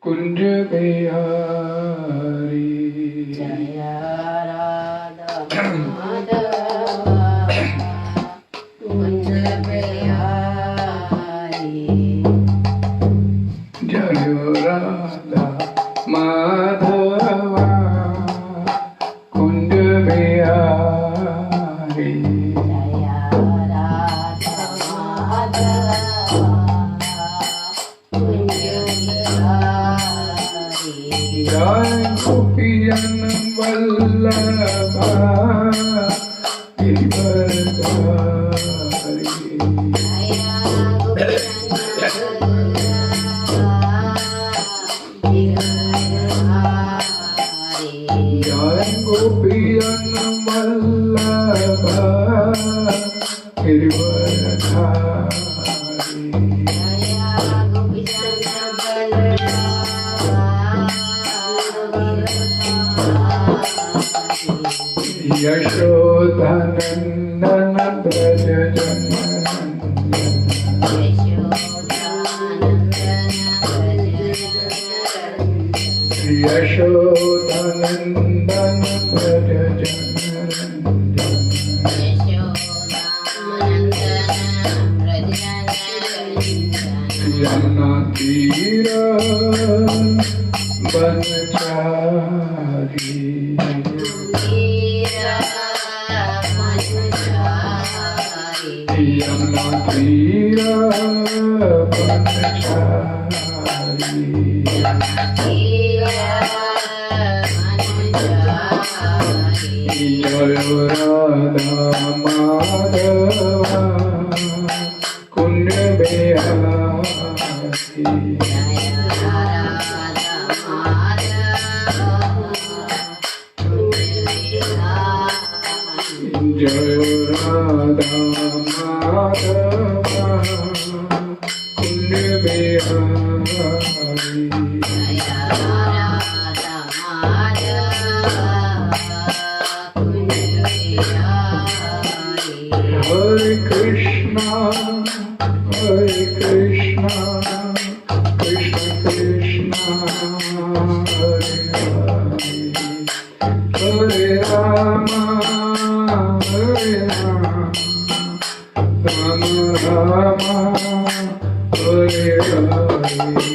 कुंज बिहारी जय राधा माधव कुंज बिहारी जय राधा माधव कुंज बिहारी जय राधा माधव कुंज बिहारी जय गोपियन वल्लभ गिरधारी जय गोपियन वल्लभ गिरधारी यशोधनंदन ब्रज यशोधनंदन ब्रज यमुना तीर बनचारी यमुना तीर बनचारी जय राधा माधव कुंज बिहारी जय राधा माधव कुंज बिहारी हरे Krishna Krishna Krishna Hare Hare Hare Ram Ram Ram Hare Hare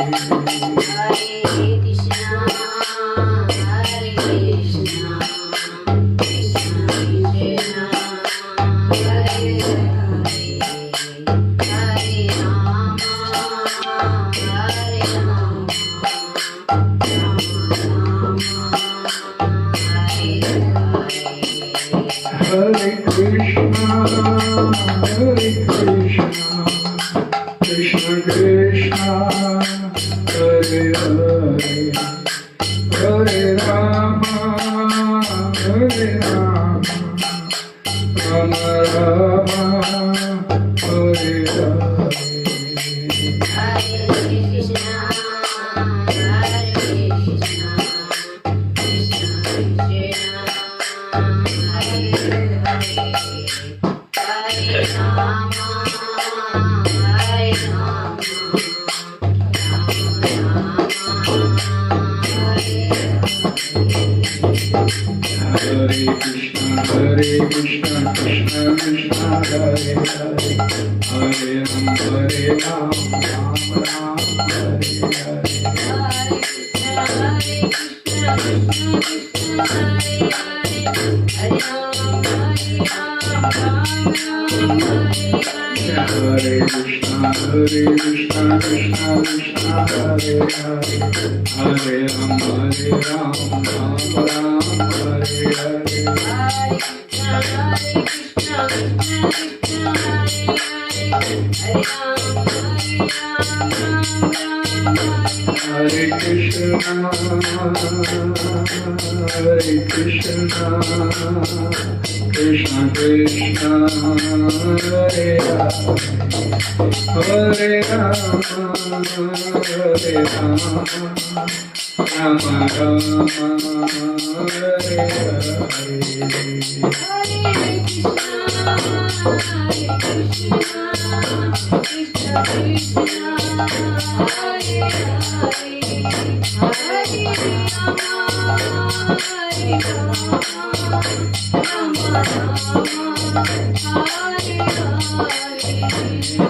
Hare Krishna, Krishna Krishna, Hare Hare, Hare Rama, Rama Rama, Hare Hare. Hare Krishna, Krishna Krishna, Hare Hare, Hare Ram, Ram Hare Hare. Hare Krishna, Krishna Krishna, Hare Hare, Hare Ram, Ram Hare Hare. Hare Krishna, Krishna Krishna Krishna Hare Hare Ram Ram Ram हरे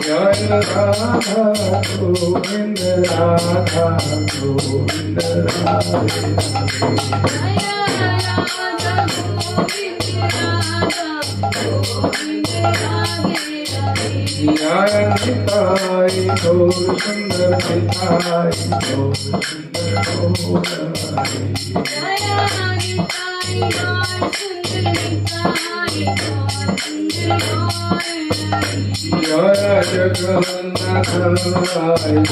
जय राधा गोविंद राधा गोविंद राधे जय निताई गौर सुंदर निताई गौर सुंदर गौराई जय जगन्नाथ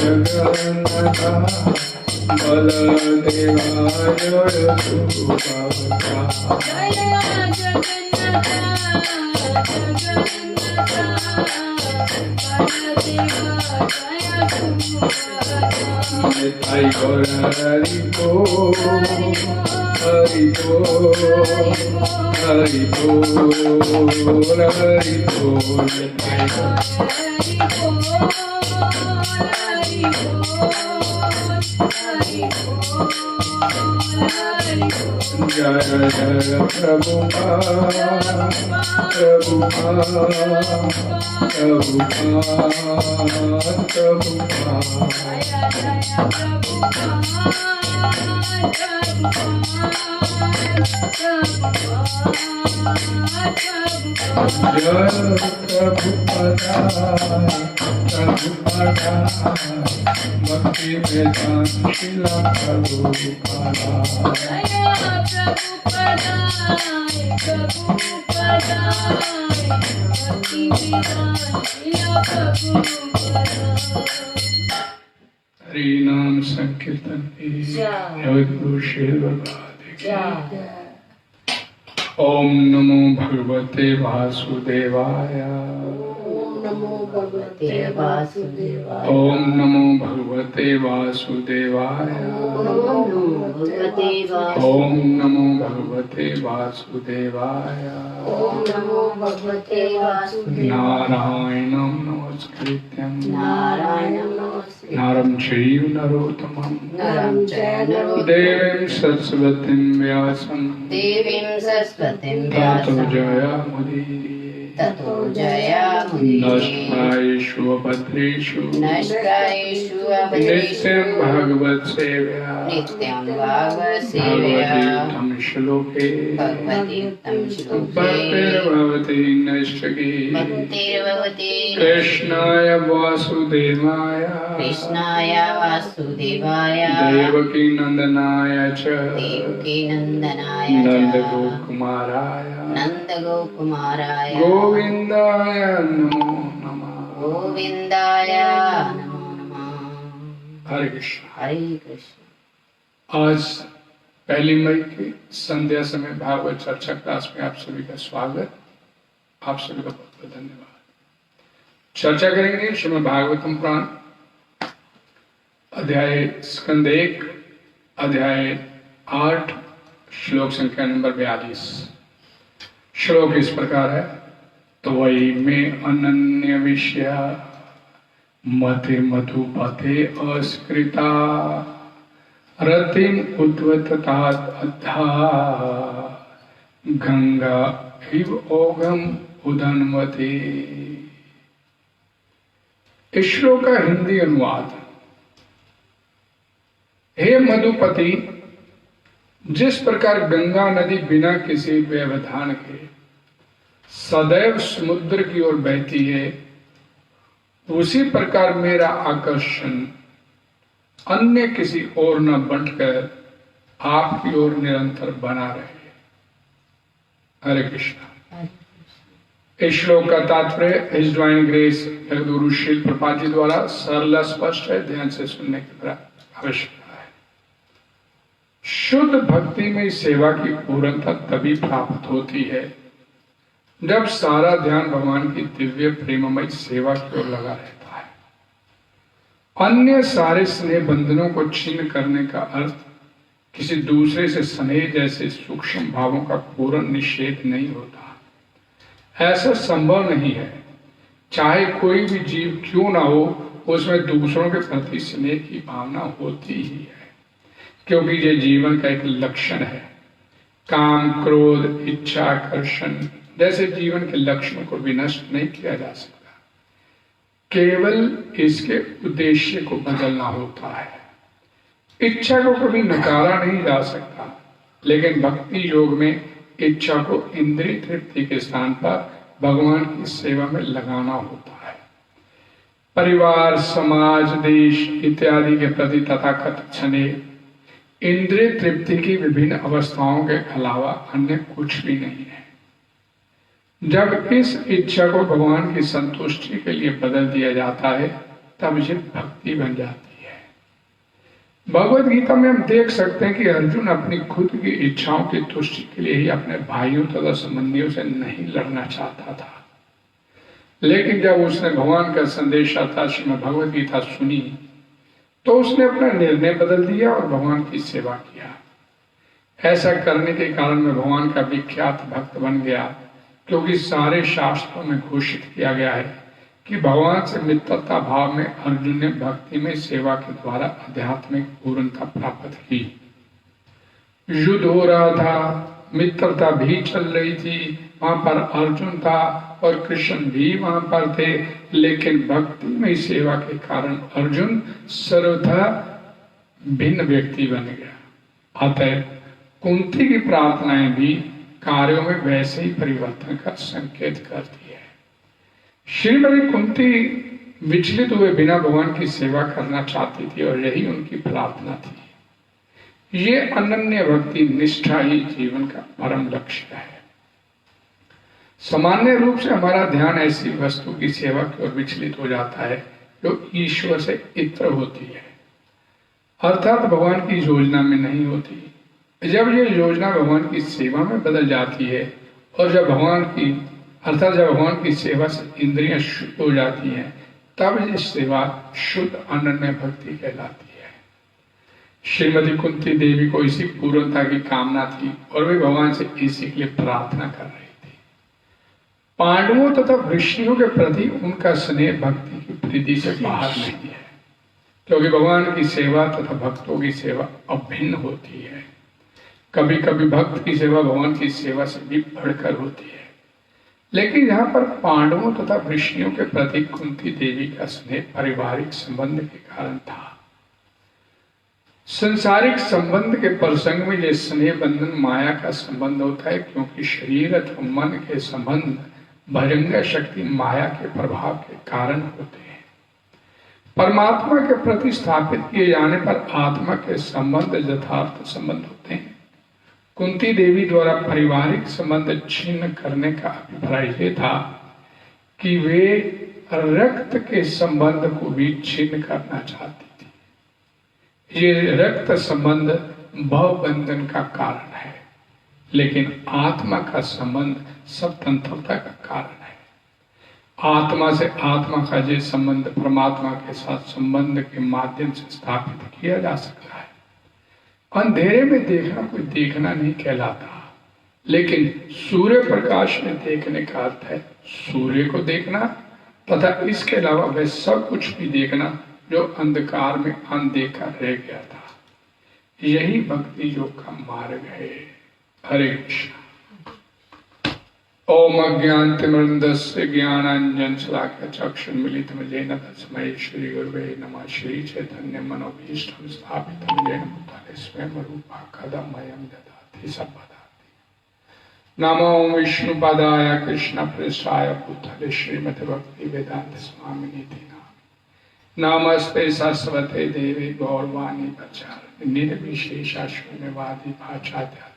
जगन्नाथ बलदेवाय सुभद्रा निताई गौर हरि बोल हरि बोल हरि बोल हरि बोल निताई जय जय प्रभुपाद प्रभुपाद प्रभुपाद प्रभुपादा भक्ति वेदांत शिला प्रभुपादा हरि नाम संकीर्तन की जय गुरु श्री ओम नमो भगवते वासुदेवाय नमो भगवते वासुदेवाय ओम नमो भगवते वासुदेवाय ओम नमो भगवते ओम नमो भगवते वासुदेवाय वासुदेवाय ओम नमो भगवते वासुदेवाय नारायणं नमस्कृत्यं नारायणं नमस्कृत्य नरं चैव नरोत्तमं नरं चैव नरोत्तमं देवीं सरस्वतीं व्यासं देवीं सरस्वतीं ततो व्यासं जयामुदीरये ततो जयामुदीरये नष्टायेषु भद्रेषु नष्टायेषु अवधेषु नित्यं भगवत् सेवया नित्यं भागवतसेवया भगवतीर्थं श्लोके भगवतीर्थं श्लोके भक्तिर्भवति नैष्ठिकी भक्तिर्भवति कृष्णाय वासुदेवाय कृष्णाय वासुदेवाय देवकी नंदनाय च देवकी नन्दनाय नन्दगोकुमाराय नन्दगोकुमाराय गोविन्दाय नमो नमः गोविन्दाय नमो नमः हरे कृष्ण हरे कृष्ण आज 1 मई की संध्या समय भागवत चर्चा क्लास में आप सभी का स्वागत। आप सभी का बहुत बहुत धन्यवाद। चर्चा करेंगे श्रीमद् भागवतम पुराण अध्याय स्कंद 1 अध्याय 8 श्लोक संख्या नंबर 42। श्लोक इस प्रकार है, तो वही में अनन्य विषय मते मधुपते अस्कृता रतिम उद्वततात अद्धा गंगा इव ओघम उदन्वते। इस श्लोक का हिंदी अनुवाद, हे मधुपति, जिस प्रकार गंगा नदी बिना किसी व्यवधान के सदैव समुद्र की ओर बहती है, उसी प्रकार मेरा आकर्षण अन्य किसी ओर न बंटकर आपकी ओर निरंतर बना रहे। हरे कृष्णा। इस श्लोक का तात्पर्य हिज डिवाइन ग्रेस गुरु श्री प्रभुपाद जी द्वारा सरल स्पष्ट है, ध्यान से सुनने की आवश्यकता है। शुद्ध भक्ति में सेवा की पूर्णता तभी प्राप्त होती है जब सारा ध्यान भगवान की दिव्य प्रेममय सेवा की ओर लगा रहता है। अन्य सारे स्नेह बंधनों को छिन्न करने का अर्थ किसी दूसरे से स्नेह जैसे सूक्ष्म भावों का पूर्ण निषेध नहीं होता। ऐसा संभव नहीं है। चाहे कोई भी जीव क्यों ना हो, उसमें दूसरों के प्रति स्नेह की भावना होती ही है, क्योंकि ये जीवन का एक लक्षण है। काम, क्रोध, इच्छा, आकर्षण जैसे जीवन के लक्षणों को विनष्ट नहीं किया जा सकता, केवल इसके उद्देश्य को बदलना होता है। इच्छा को कभी नकारा नहीं जा सकता, लेकिन भक्ति योग में इच्छा को इंद्रिय तृप्ति के स्थान पर भगवान की सेवा में लगाना होता है। परिवार, समाज, देश इत्यादि के प्रति तथाकथित स्नेह इंद्रिय तृप्ति की विभिन्न अवस्थाओं के अलावा अन्य कुछ भी नहीं है। जब इस इच्छा को भगवान की संतुष्टि के लिए बदल दिया जाता है, तब ये भक्ति बन जाती है। भगवत गीता में हम देख सकते हैं कि अर्जुन अपनी खुद की इच्छाओं की तुष्टि के लिए ही अपने भाइयों तथा संबंधियों से नहीं लड़ना चाहता था, लेकिन जब उसने भगवान का संदेश अर्थात श्रीमद् भगवत गीता सुनी, तो उसने अपना निर्णय बदल दिया और भगवान की सेवा किया। ऐसा करने के कारण मैं भगवान का विख्यात भक्त बन गया, क्योंकि सारे शास्त्रों में घोषित किया गया है कि भगवान से मित्रता भाव में अर्जुन ने भक्ति में सेवा के द्वारा आध्यात्मिक पूर्णता प्राप्त की। युद्ध हो रहा था, मित्रता भी चल रही थी, वहां पर अर्जुन था और कृष्ण भी वहां पर थे, लेकिन भक्ति में सेवा के कारण अर्जुन सर्वथा भिन्न व्यक्ति बन गया। अतः कुंती की प्रार्थनाएं भी कार्यों में वैसे ही परिवर्तन का संकेत करती है। श्रीमती कुंती विचलित हुए बिना भगवान की सेवा करना चाहती थी और यही उनकी प्रार्थना थी। ये अनन्य भक्ति निष्ठा ही जीवन का परम लक्ष्य है। सामान्य रूप से हमारा ध्यान ऐसी वस्तु की सेवा की ओर विचलित हो जाता है जो ईश्वर से इत्र होती है, अर्थात भगवान की योजना में नहीं होती। जब ये योजना भगवान की सेवा में बदल जाती है और जब भगवान की सेवा से इंद्रियां शुद्ध हो जाती हैं, तब ये सेवा शुद्ध अनन्य भक्ति कहलाती है। श्रीमती कुंती देवी को इसी पूर्णता की कामना थी और वे भगवान से इसी के लिए प्रार्थना कर रही थी। पांडवों तथा वृष्णियों के प्रति उनका स्नेह भक्ति की प्रीति से बाहर नहीं है, क्योंकि भगवान की सेवा तथा भक्तों की सेवा अभिन्न होती है। कभी कभी भक्त की सेवा भगवान की सेवा से भी बढ़कर होती है, लेकिन यहाँ पर पांडवों तथा वृष्णियों के प्रति कुंती देवी का स्नेह पारिवारिक संबंध के कारण था। संसारिक संबंध के प्रसंग में यह स्नेह बंधन माया का संबंध होता है, क्योंकि शरीर अथवा मन के संबंध भयंकर शक्ति माया के प्रभाव के कारण होते हैं। परमात्मा के प्रति स्थापित किए जाने पर आत्मा के संबंध यथार्थ संबंध होते हैं। कुंती देवी द्वारा पारिवारिक संबंध छिन्न करने का अभिप्राय ये था कि वे रक्त के संबंध को भी छिन्न करना चाहती थी। ये रक्त संबंध भव बंधन का कारण है, लेकिन आत्मा का संबंध स्वतंत्रता का कारण है। आत्मा से आत्मा का ये संबंध परमात्मा के साथ संबंध के माध्यम से स्थापित किया जा सकता है। अंधेरे में देखना कोई देखना नहीं कहलाता, लेकिन सूर्य प्रकाश में देखने का अर्थ है सूर्य को देखना तथा इसके अलावा वह सब कुछ भी देखना जो अंधकार में अनदेखा रह गया था। यही भक्ति योग का मार्ग है। हरे कृष्ण। ओम अज्ञानतिमिरन्धस्य ज्ञानाञ्जन शलाकया चक्षुर्मीलितं येन तस्मै श्री गुरुवे नमः। श्री चैतन्य मनोभीष्टं स्थापितं येन भूतले स्वयं रूपः कदमयं ददाति सम्पदाति। नमो विष्णुपदाय कृष्णप्रेष्ठाय भूतले श्रीमते भक्ति वेदांत स्वामिनिति नामिने। नमस्ते सरस्वते देवी गौरवाणी प्रचारिणे निर्विशेषा शून्यवादी पाश्चात्य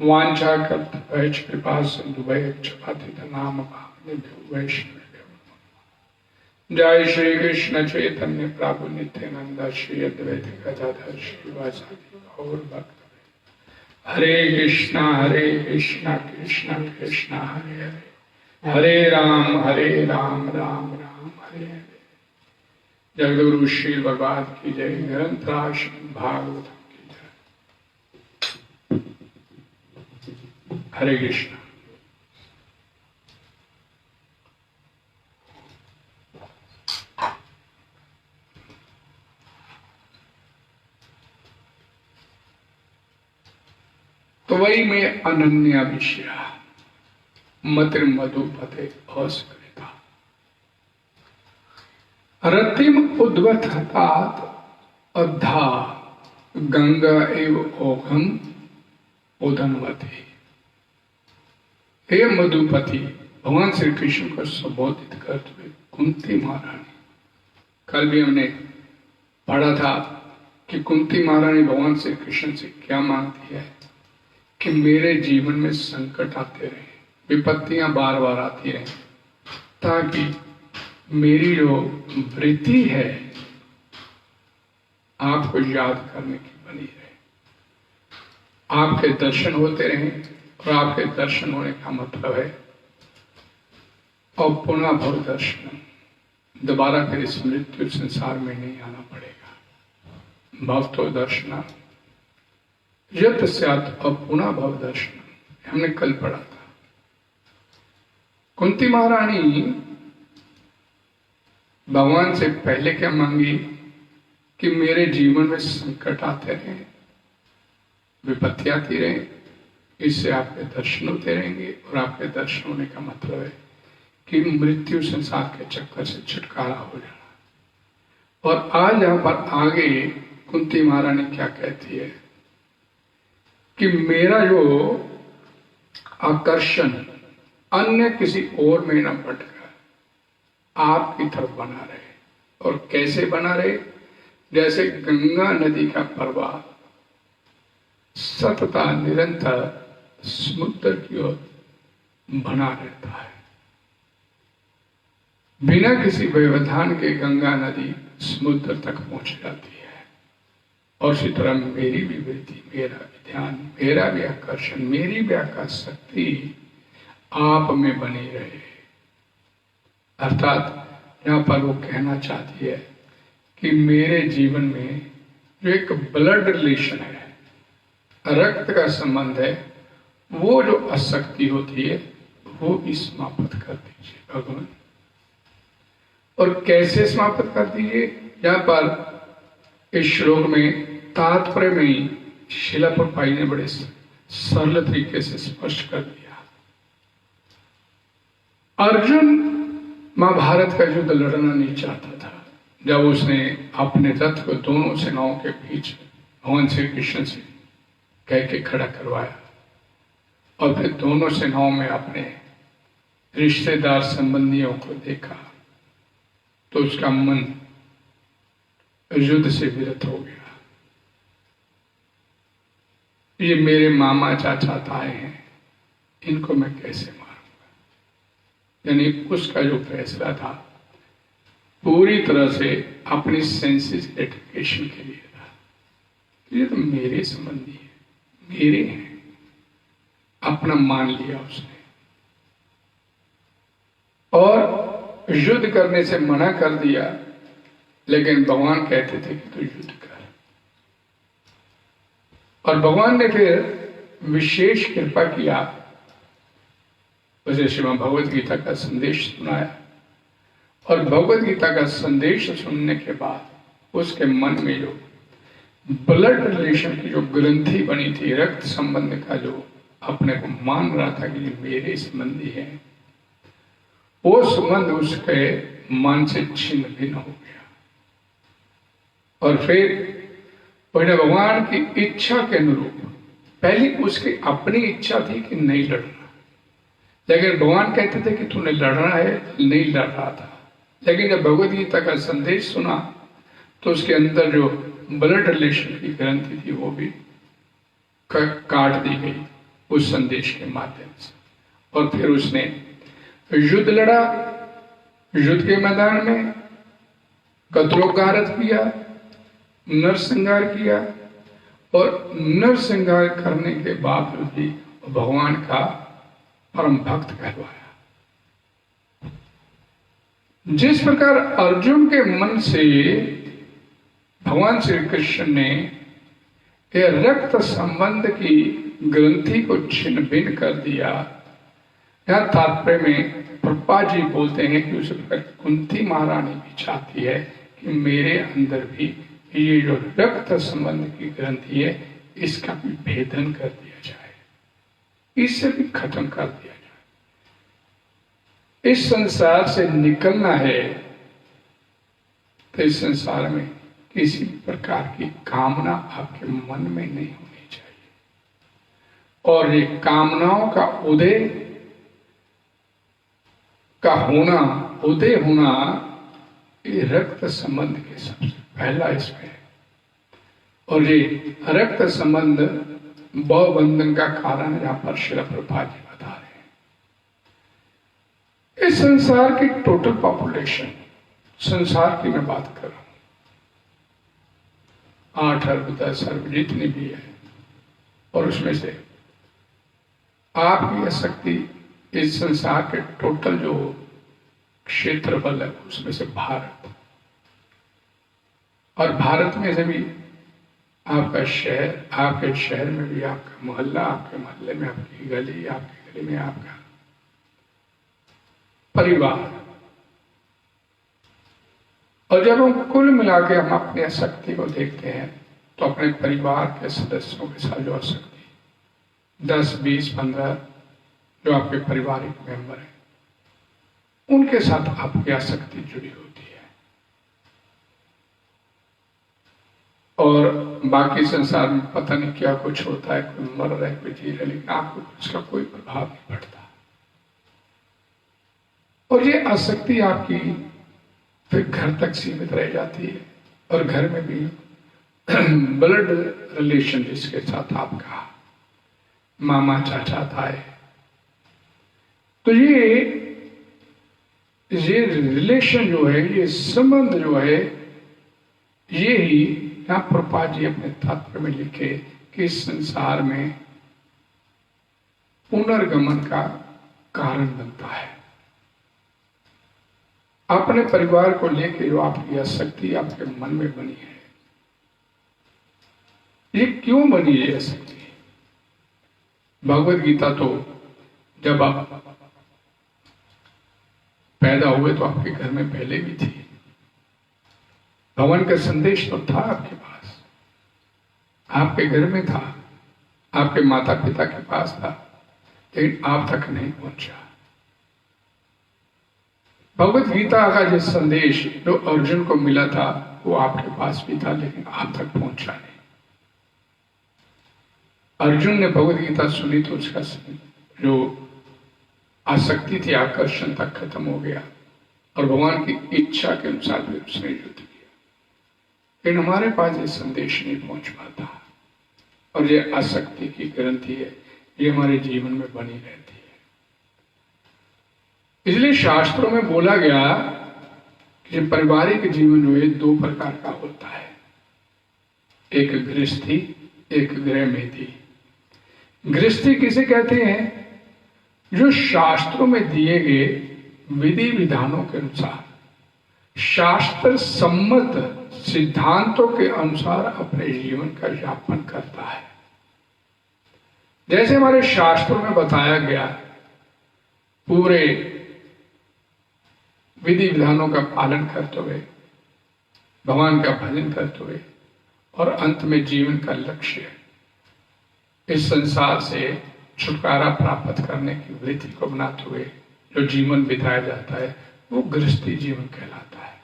वांछा कर्तव्य कृपा सिंधु पतित नाम वैष्णव। जय श्री कृष्ण चैतन्य प्रभु नित्यानंद श्री अद्वैत गदाधर श्रीवासादि गौर भक्त। हरे कृष्णा कृष्णा कृष्णा हरे हरे, हरे राम राम राम हरे हरे। जगदगुरु श्री भगवान की जय, ग्रंथराज भागवतम की जय। हरे कृष्णा। तो वही में अनन्या विषया मतिर मधुपते अस्कृता रतिम उद्वतात अद्धा गंगा एव ओघम उदनवती। हे मधुपति, भगवान श्री कृष्ण को संबोधित करते हुए कुंती महारानी, कल भी हमने पढ़ा था कि कुंती महारानी भगवान श्री कृष्ण से क्या मांगती है कि मेरे जीवन में संकट आते रहे, विपत्तियां बार बार आती रहे, ताकि मेरी जो वृत्ति है आपको याद करने की बनी रहे, आपके दर्शन होते रहे। और आपके दर्शन होने का मतलब है और पुनः भव दर्शन, दोबारा फिर इस मृत्यु संसार में नहीं आना पड़ेगा। भव तो दर्शन यत स्यात् पुनः भव दर्शन, हमने कल पढ़ा था। कुंती महारानी भगवान से पहले क्या मांगी कि मेरे जीवन में संकट आते रहे, विपत्ति आती रहे, इससे आपके दर्शन होते रहेंगे। और आपके दर्शन होने का मतलब है कि मृत्यु संसार के चक्कर से छुटकारा हो जाना। और आज यहां पर आगे कुंती महारानी क्या कहती है कि मेरा जो आकर्षण अन्य किसी और में न भटका, आपकी तरफ बना रहे। और कैसे बना रहे? जैसे गंगा नदी का प्रवाह सतता निरंतर समुद्र की ओर बना रहता है, बिना किसी व्यवधान के गंगा नदी समुद्र तक पहुंच जाती है। और इसी तरह मेरी भी वृत्ति, मेरा भी ध्यान, मेरा भी आकर्षण, मेरी भी आकाशक्ति आप में बनी रहे। अर्थात यहां पर वो कहना चाहती है कि मेरे जीवन में जो एक ब्लड रिलेशन है, रक्त का संबंध है, वो जो आसक्ति होती है वो भी समाप्त कर दीजिए भगवान। और कैसे समाप्त कर दीजिए? यहां पर इस श्लोक में तात्पर्य में ही शिला प्रभुपाद ने बड़े सरल तरीके से स्पष्ट कर दिया। अर्जुन महाभारत का युद्ध लड़ना नहीं चाहता था। जब उसने अपने रथ को दोनों सेनाओं के बीच भगवान श्री कृष्ण से कह के खड़ा करवाया और फिर दोनों सेनाओं में अपने रिश्तेदार संबंधियों को देखा, तो उसका मन युद्ध से विरत हो गया। ये मेरे मामा चाचा ताए हैं, इनको मैं कैसे मारूंगा? यानी उसका जो फैसला था पूरी तरह से अपनी सेंसेस ग्रेटिफिकेशन के लिए था। ये तो मेरे संबंधी है, मेरे हैं, अपना मान लिया उसने। और युद्ध करने से मना कर दिया, लेकिन भगवान कहते थे कि तू युद्ध कर। और भगवान ने फिर विशेष कृपा किया, उसे श्रीमद् भगवद गीता का संदेश सुनाया। और भगवद गीता का संदेश सुनने के बाद उसके मन में जो ब्लड रिलेशन की जो ग्रंथि बनी थी, रक्त संबंध का जो अपने को मान रहा था कि मेरे संबंधी है, वो संबंध उसके मन से छिन्न भिन्न हो गया। और फिर उन्हें भगवान की इच्छा के अनुरूप, पहले उसकी अपनी इच्छा थी कि नहीं लड़ना, लेकिन भगवान कहते थे कि तूने लड़ना है, नहीं लड़ रहा था। लेकिन जब भगवद गीता का संदेश सुना तो उसके अंदर जो ब्लड रिलेशन की ग्रंथि थी वो भी काट दी गई उस संदेश के माध्यम से। और फिर उसने युद्ध लड़ा, युद्ध के मैदान में कत्लोगारत किया, नरसंहार किया। और नरसंहार करने के बावजूद भी भगवान का परम भक्त कहलवाया। जिस प्रकार अर्जुन के मन से भगवान श्री कृष्ण ने यह रक्त संबंध की ग्रंथि को छिन्न भिन्न कर दिया, यह तात्पर्य में प्रभुपाद जी बोलते हैं कि उस प्रकार कुंती महारानी भी चाहती है कि मेरे अंदर भी ये जो रक्त संबंध की ग्रंथि है इसका भी भेदन कर दिया जाए, इससे भी खत्म कर दिया जाए। इस संसार से निकलना है तो इस संसार में किसी प्रकार की कामना आपके मन में नहीं होनी चाहिए, और ये कामनाओं का उदय होना ये रक्त संबंध के सबसे पहला इसमें है। और ये रक्त संबंध भवबंधन का कारण है, यहाँ पर श्रील प्रभुपाद जी बता रहे हैं। इस संसार की टोटल पॉपुलेशन, संसार की मैं बात कर रहा हूं, 8 अरब 10 अरब जितनी भी है, और उसमें से आपकी आसक्ति इस संसार के टोटल जो क्षेत्रफल है उसमें से भारत, और भारत में से भी आपका शहर, आपके शहर में भी आपका मोहल्ला, आपके मोहल्ले में आपकी गली, आपकी गली में आपका परिवार, और जब हम कुल मिला के हम अपनी आसक्ति को देखते हैं तो अपने परिवार के सदस्यों के साथ जो आसक्ति 10, 20, 15 जो आपके पारिवारिक मेंबर हैं उनके साथ आपकी आसक्ति जुड़ी होती है, और बाकी संसार में पता नहीं क्या कुछ होता है, कोई मर रहा है, कोई जी रहा है, लेकिन आपको उसका कोई प्रभाव नहीं पड़ता। और ये आसक्ति आपकी फिर घर तक सीमित रह जाती है, और घर में भी ब्लड रिलेशन जिसके साथ आपका मामा चाचा ताए, तो ये रिलेशन जो है, ये संबंध जो है, ये ही यहाँ प्रभुपाद जी अपने तात्पर्य में लिखे कि इस संसार में पुनर्गमन का कारण बनता है। अपने परिवार को लेकर जो आपकी आसक्ति आपके मन में बनी है, ये क्यों बनी है आसक्ति? भगवद गीता तो जब आप पैदा हुए तो आपके घर में पहले भी थी, भगवान का संदेश तो था आपके पास, आपके घर में था, आपके माता पिता के पास था, लेकिन आप तक नहीं पहुंचा। भगवद गीता का जो संदेश जो अर्जुन को मिला था वो आपके पास भी था, लेकिन आप तक पहुंचा नहीं। अर्जुन ने भगवद गीता सुनी तो उसका जो आसक्ति थी, आकर्षण तक खत्म हो गया, और भगवान की इच्छा के अनुसार भी उसने युद्ध किया, लेकिन हमारे पास ये संदेश नहीं पहुंच पाता, और ये आसक्ति की ग्रंथि है, ये हमारे जीवन में बनी रहती है। इसलिए शास्त्रों में बोला गया कि पारिवारिक जीवन जो है 2 प्रकार का होता है, एक गृहस्थी, एक गृहमेधी। गृहस्थी किसे कहते हैं? जो शास्त्रों में दिए गए विधि विधानों के अनुसार, शास्त्र सम्मत सिद्धांतों के अनुसार अपने जीवन का यापन करता है। जैसे हमारे शास्त्रों में बताया गया, पूरे विधि विधानों का पालन करते हुए, भगवान का भजन करते हुए, और अंत में जीवन का लक्ष्य इस संसार से छुटकारा प्राप्त करने की वृत्ति को बनाते हुए जो जीवन बिताया जाता है वो गृहस्थी जीवन कहलाता है।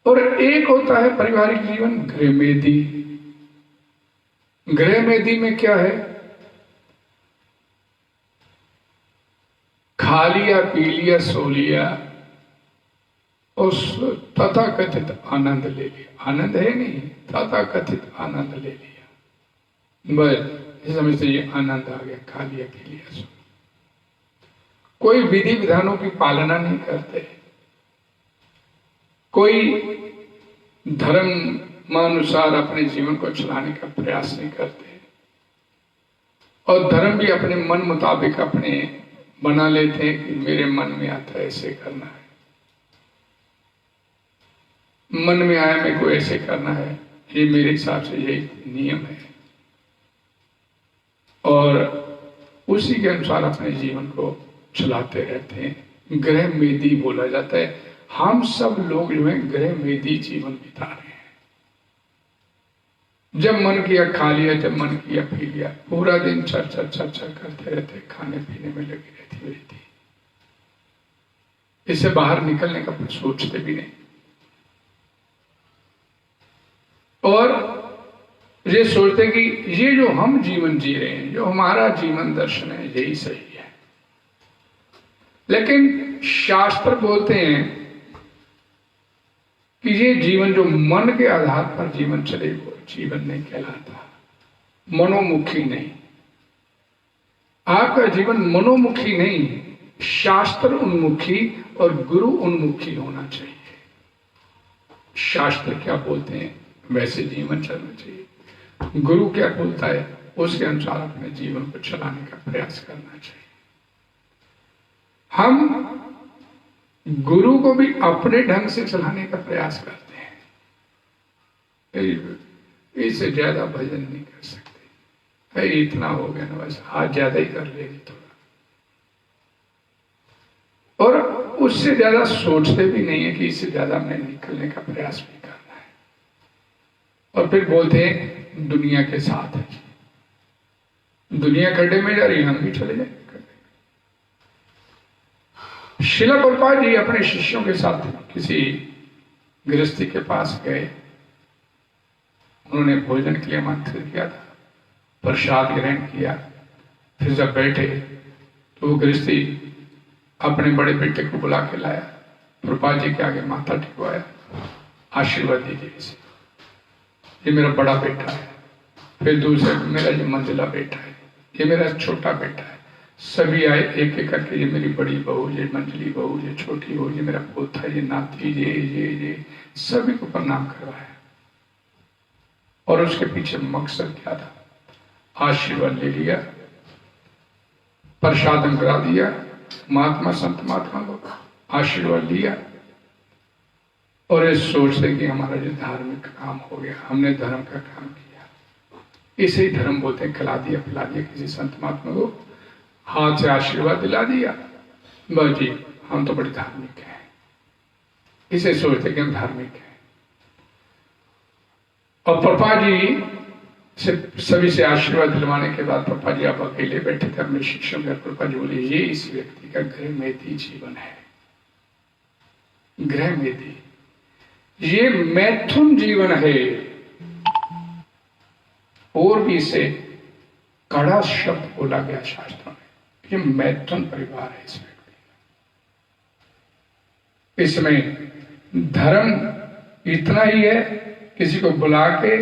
और एक होता है पारिवारिक जीवन गृहमेधी। गृहमेधी में क्या है? खा लिया, पी लिया, सो लिया, उस तथाकथित आनंद ले लिया। आनंद है नहीं, तथाकथित आनंद ले लिया, बस समझ से ये आनंद आ गया, खा लिया, पी लिया, सो। कोई विधि विधानों की पालना नहीं करते, कोई धर्म अनुसार अपने जीवन को चलाने का प्रयास नहीं करते, और धर्म भी अपने मन मुताबिक अपने बना लेते हैं कि मेरे मन में आता है ऐसे करना है, मन में आया मेरे को ऐसे करना है, ये मेरे हिसाब से यही नियम है, और उसी के अनुसार अपने जीवन को चलाते रहते हैं। ग्रह मेदी बोला जाता है। हम सब लोग जो है ग्रह मेदी जीवन बिता रहे हैं। जब मन किया खा लिया, जब मन किया पी लिया, पूरा दिन चर्चा चर्चा करते रहते, खाने पीने में लगी रहती। इससे बाहर निकलने का कुछ सोचते भी नहीं, और ये सोचते कि ये जो हम जीवन जी रहे हैं, जो हमारा जीवन दर्शन है, यही सही है। लेकिन शास्त्र बोलते हैं कि ये जीवन जो मन के आधार पर जीवन चले वो जीवन नहीं कहलाता, मनोमुखी नहीं। आपका जीवन मनोमुखी नहीं, शास्त्र उन्मुखी और गुरु उन्मुखी होना चाहिए। शास्त्र क्या बोलते हैं वैसे जीवन चलना चाहिए, गुरु क्या बोलता है उसके अनुसार अपने जीवन को चलाने का प्रयास करना चाहिए। हम गुरु को भी अपने ढंग से चलाने का प्रयास करते हैं, इससे ज्यादा भजन नहीं कर सकते, इतना हो गया ना बस, हाथ ज्यादा ही कर लेगी थोड़ा, और उससे ज्यादा सोचते भी नहीं है कि इससे ज्यादा मैं निकलने का प्रयास भी करना है। और फिर बोलते हैं दुनिया के साथ है, दुनिया खड्डे में जा रही, हम भी चले जाएंगे। शिला प्रभुपाद जी अपने शिष्यों के साथ किसी गृहस्थी के पास गए, उन्होंने भोजन के लिए आमंत्रित किया था, प्रसाद ग्रहण किया। फिर जब बैठे तो वो गृहस्थी अपने बड़े बेटे को बुला के लाया, प्रभुपाद जी के आगे माथा टिकवाया, आशीर्वाद दीजिए इसे, ये मेरा बड़ा बेटा है। फिर दूसरे मेरा जो मंजिला बेटा है, ये मेरा छोटा बेटा है। सभी आए एक एक करके, ये मेरी बड़ी बहू, ये मंजली बहू, ये छोटी बहू, ये मेरा पोता, ये नाती, ये सभी को प्रणाम करवाया। और उसके पीछे मकसद क्या था? आशीर्वाद ले लिया, प्रसादन करा दिया, महात्मा संत महात्मा को आशीर्वाद लिया, और इस सोचते कि हमारा जो धार्मिक काम हो गया, हमने धर्म का काम किया। इसे ही धर्म बोलते हैं, खिला दिया पिला दिया किसी संत महात्मा को, हाथ से आशीर्वाद दिला दिया, बस जी हम तो बड़े धार्मिक हैं। इसे सोचते कि हम धार्मिक हैं। और पापा जी से सभी से आशीर्वाद दिलवाने के बाद पापा जी आप अकेले बैठे थे अपने शिष्यों के। पापा जी बोले ये इस व्यक्ति का गृह मेदी जीवन है, गृह मेदी, ये मैथुन जीवन है। और भी इसे कड़ा शब्द बोला गया शास्त्रों में, ये मैथुन परिवार है इस व्यक्ति का। इसमें धर्म इतना ही है, किसी को बुला के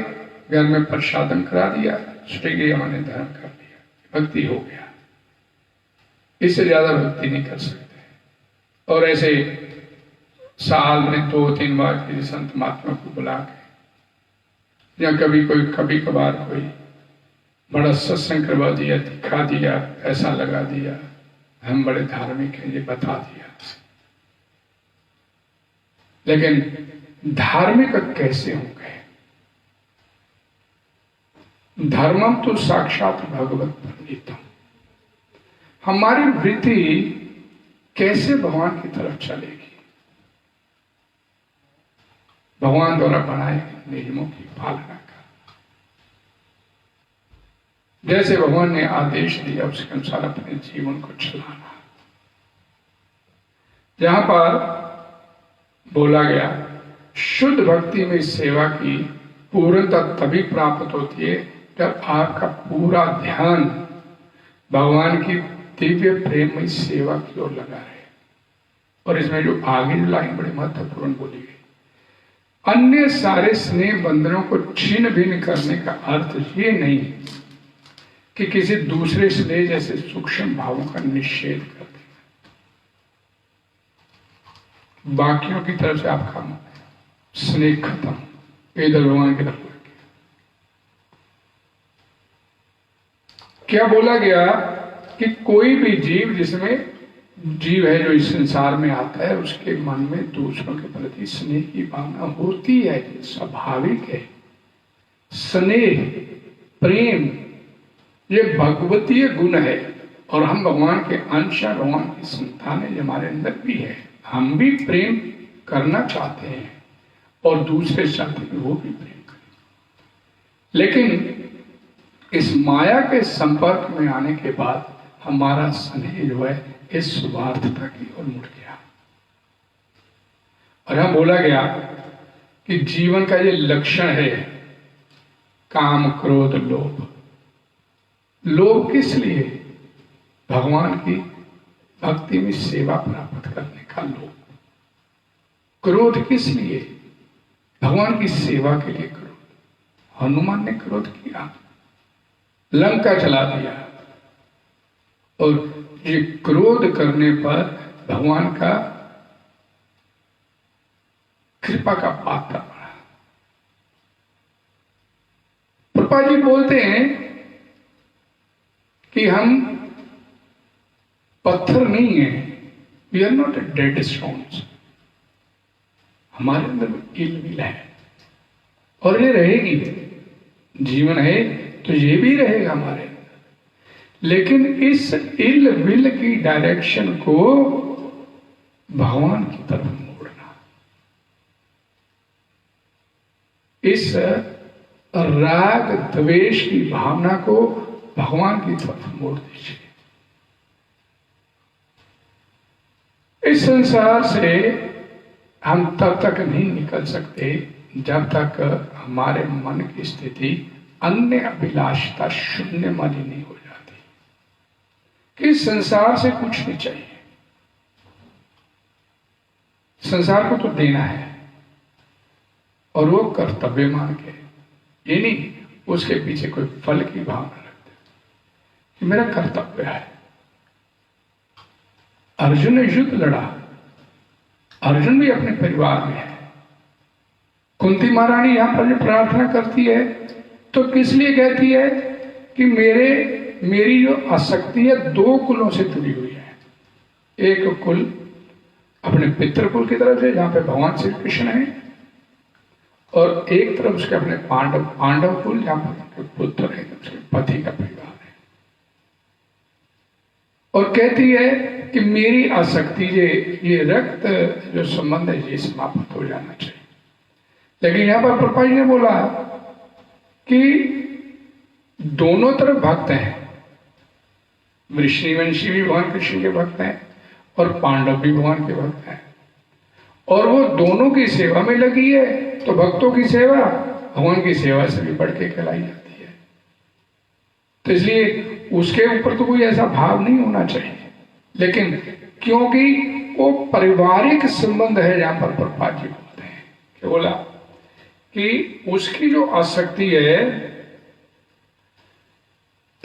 घर में प्रसादन करा दिया, श्री हमने धर्म कर दिया, भक्ति हो गया। इससे ज्यादा भक्ति नहीं कर सकते। और ऐसे साल में 2-3 बार किसी संत महात्मा को बुला के, या कभी कभार कोई बड़ा सत्संग करवा दिया, दिखा दिया, ऐसा लगा दिया हम बड़े धार्मिक हैं, ये बता दिया। लेकिन धार्मिक कैसे हो गए? धर्मम तो साक्षात भगवत प्रणीतम। हमारी वृत्ति कैसे भगवान की तरफ चलेगी? भगवान द्वारा बनाए नियमों की पालना कर, जैसे भगवान ने आदेश दिया उसके अनुसार अपने जीवन को चलाना। जहां पर बोला गया शुद्ध भक्ति में सेवा की पूर्णता तभी प्राप्त होती है जब आपका पूरा ध्यान भगवान की दिव्य प्रेम में सेवा की ओर लगा है। और इसमें जो आगे जो लाइन बड़ी महत्वपूर्ण बोली गई, अन्य सारे स्नेह बंधनों को छिन्न भिन्न करने का अर्थ ये नहीं कि किसी दूसरे स्नेह जैसे सूक्ष्म भावों का निषेध कर देना। बाकियों की तरफ से आपका स्नेह खत्म, इधर भगवान की तरफ लग गया। क्या बोला गया कि कोई भी जीव जिसमें जीव है जो इस संसार में आता है उसके मन में दूसरों के प्रति स्नेह की भावना होती है, स्वाभाविक है। स्नेह, प्रेम ये भगवतीय गुण है और हम भगवान के अंश हैं, भगवान की संतान है, हमारे अंदर भी है। हम भी प्रेम करना चाहते हैं और दूसरे चाहते हैं वो भी प्रेम करें। लेकिन इस माया के संपर्क में आने के बाद हमारा स्नेह जो है इस स्वार्थता की ओर मुड़ गया। और यहां बोला गया कि जीवन का ये लक्षण है काम, क्रोध, लोभ। लोभ किस लिए? भगवान की भक्ति में सेवा प्राप्त करने का लोभ। क्रोध किस लिए? भगवान की सेवा के लिए क्रोध। हनुमान ने क्रोध किया, लंका चला दिया, और ये क्रोध करने पर भगवान का कृपा का पात्र पड़ा। प्रभुपाद जी बोलते हैं कि हम पत्थर नहीं है, we are not dead stones. हमारे अंदर इल विल है और ये रहेगी। जीवन है तो ये भी रहेगा हमारे अंदर, लेकिन इस इल विल की डायरेक्शन को भगवान की तरफ मोड़ना, इस राग द्वेष की भावना को भगवान की तरफ मोड़ दीजिए। इस संसार से हम तब तक नहीं निकल सकते जब तक हमारे मन की स्थिति अन्य अभिलाषता शून्य वाली नहीं हो जाती कि संसार से कुछ नहीं चाहिए। संसार को तो देना है और वो कर्तव्य मान के, ये नहीं उसके पीछे कोई फल की भावना रखते कि मेरा कर्तव्य है। अर्जुन ने युद्ध लड़ा, अर्जुन भी अपने परिवार में है। कुंती महारानी यहां पर जो प्रार्थना करती है तो किस लिए कहती है कि मेरी जो आसक्ति है दो कुलों से जुड़ी हुई है। एक कुल अपने पितृकुल की तरफ से जहां पे भगवान श्री कृष्ण है, और एक तरफ उसके अपने पांडव कुल जहां पर उनके पुत्र है, उसके पति का परिवार है। और कहती है कि मेरी आसक्ति ये रक्त जो संबंध है ये समाप्त हो जाना चाहिए। लेकिन यहां पर प्रभुपाद जी ने बोला कि दोनों तरफ भक्त हैं, वृष्णिवंशी भी भगवान कृष्ण के भक्त हैं और पांडव भी भगवान के भक्त हैं, और वो दोनों की सेवा में लगी है। तो भक्तों की सेवा भगवान की सेवा से भी बढ़ के कहलाई जाती है। तो इसलिए उसके ऊपर तो कोई ऐसा भाव नहीं होना चाहिए, लेकिन क्योंकि वो पारिवारिक संबंध है जहां पर प्रभुपाद जी बोलते हैं कि बोला कि उसकी जो आसक्ति है,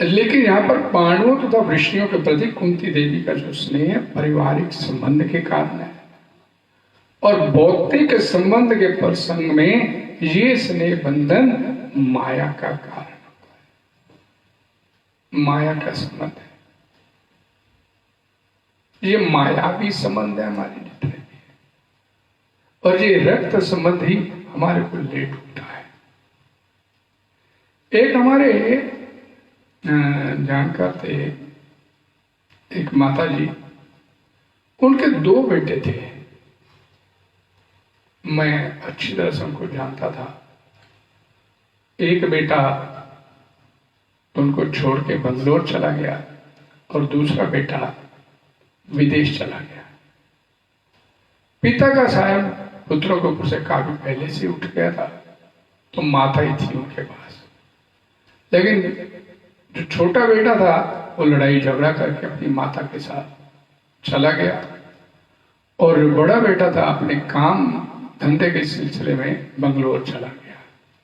लेकिन यहां पर पांडवों तथा वृष्णियों के प्रति कुंती देवी का जो स्नेह है पारिवारिक संबंध के कारण है, और भौतिक संबंध के प्रसंग में ये स्नेह बंधन माया का कारण होता है। माया का संबंध है, ये मायावी संबंध है हमारे जितने भी, और ये रक्त संबंध ही हमारे को ले डूबता है। एक हमारे जानकार थे, एक माता जी, उनके दो बेटे थे। मैं अच्छी तरह से उनको जानता था। एक बेटा उनको छोड़ के बंगलोर चला गया और दूसरा बेटा विदेश चला गया। पिता का साया पुत्रों के ऊपर से काफी पहले से उठ गया था, तो माता ही थी उनके पास। लेकिन जो छोटा बेटा था वो लड़ाई झगड़ा करके अपनी माता के साथ चला गया, और जो बड़ा बेटा था अपने काम धंधे के सिलसिले में बंगलोर चला गया।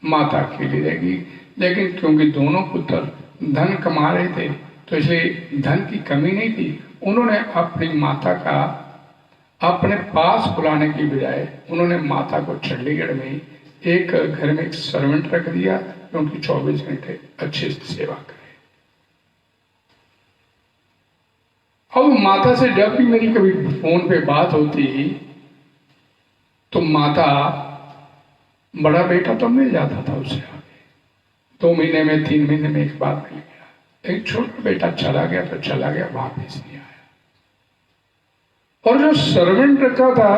माता अकेली रहेगी, लेकिन क्योंकि दोनों पुत्र धन कमा रहे थे तो इसलिए धन की कमी नहीं थी। उन्होंने अपनी माता का अपने पास बुलाने की बजाय उन्होंने माता को चंडीगढ़ में एक घर में एक सर्वेंट रख दिया जो उनकी 24 घंटे अच्छे से सेवा करे। अब माता से जब भी मेरी कभी फोन पे बात होती तो माता, बड़ा बेटा तो मिल जाता था उससे आगे, 2 महीने में 3 महीने में एक बार मिल गया। एक छोटा बेटा चला गया तो चला गया, वापस नहीं आया। और जो सर्वेंट रखा था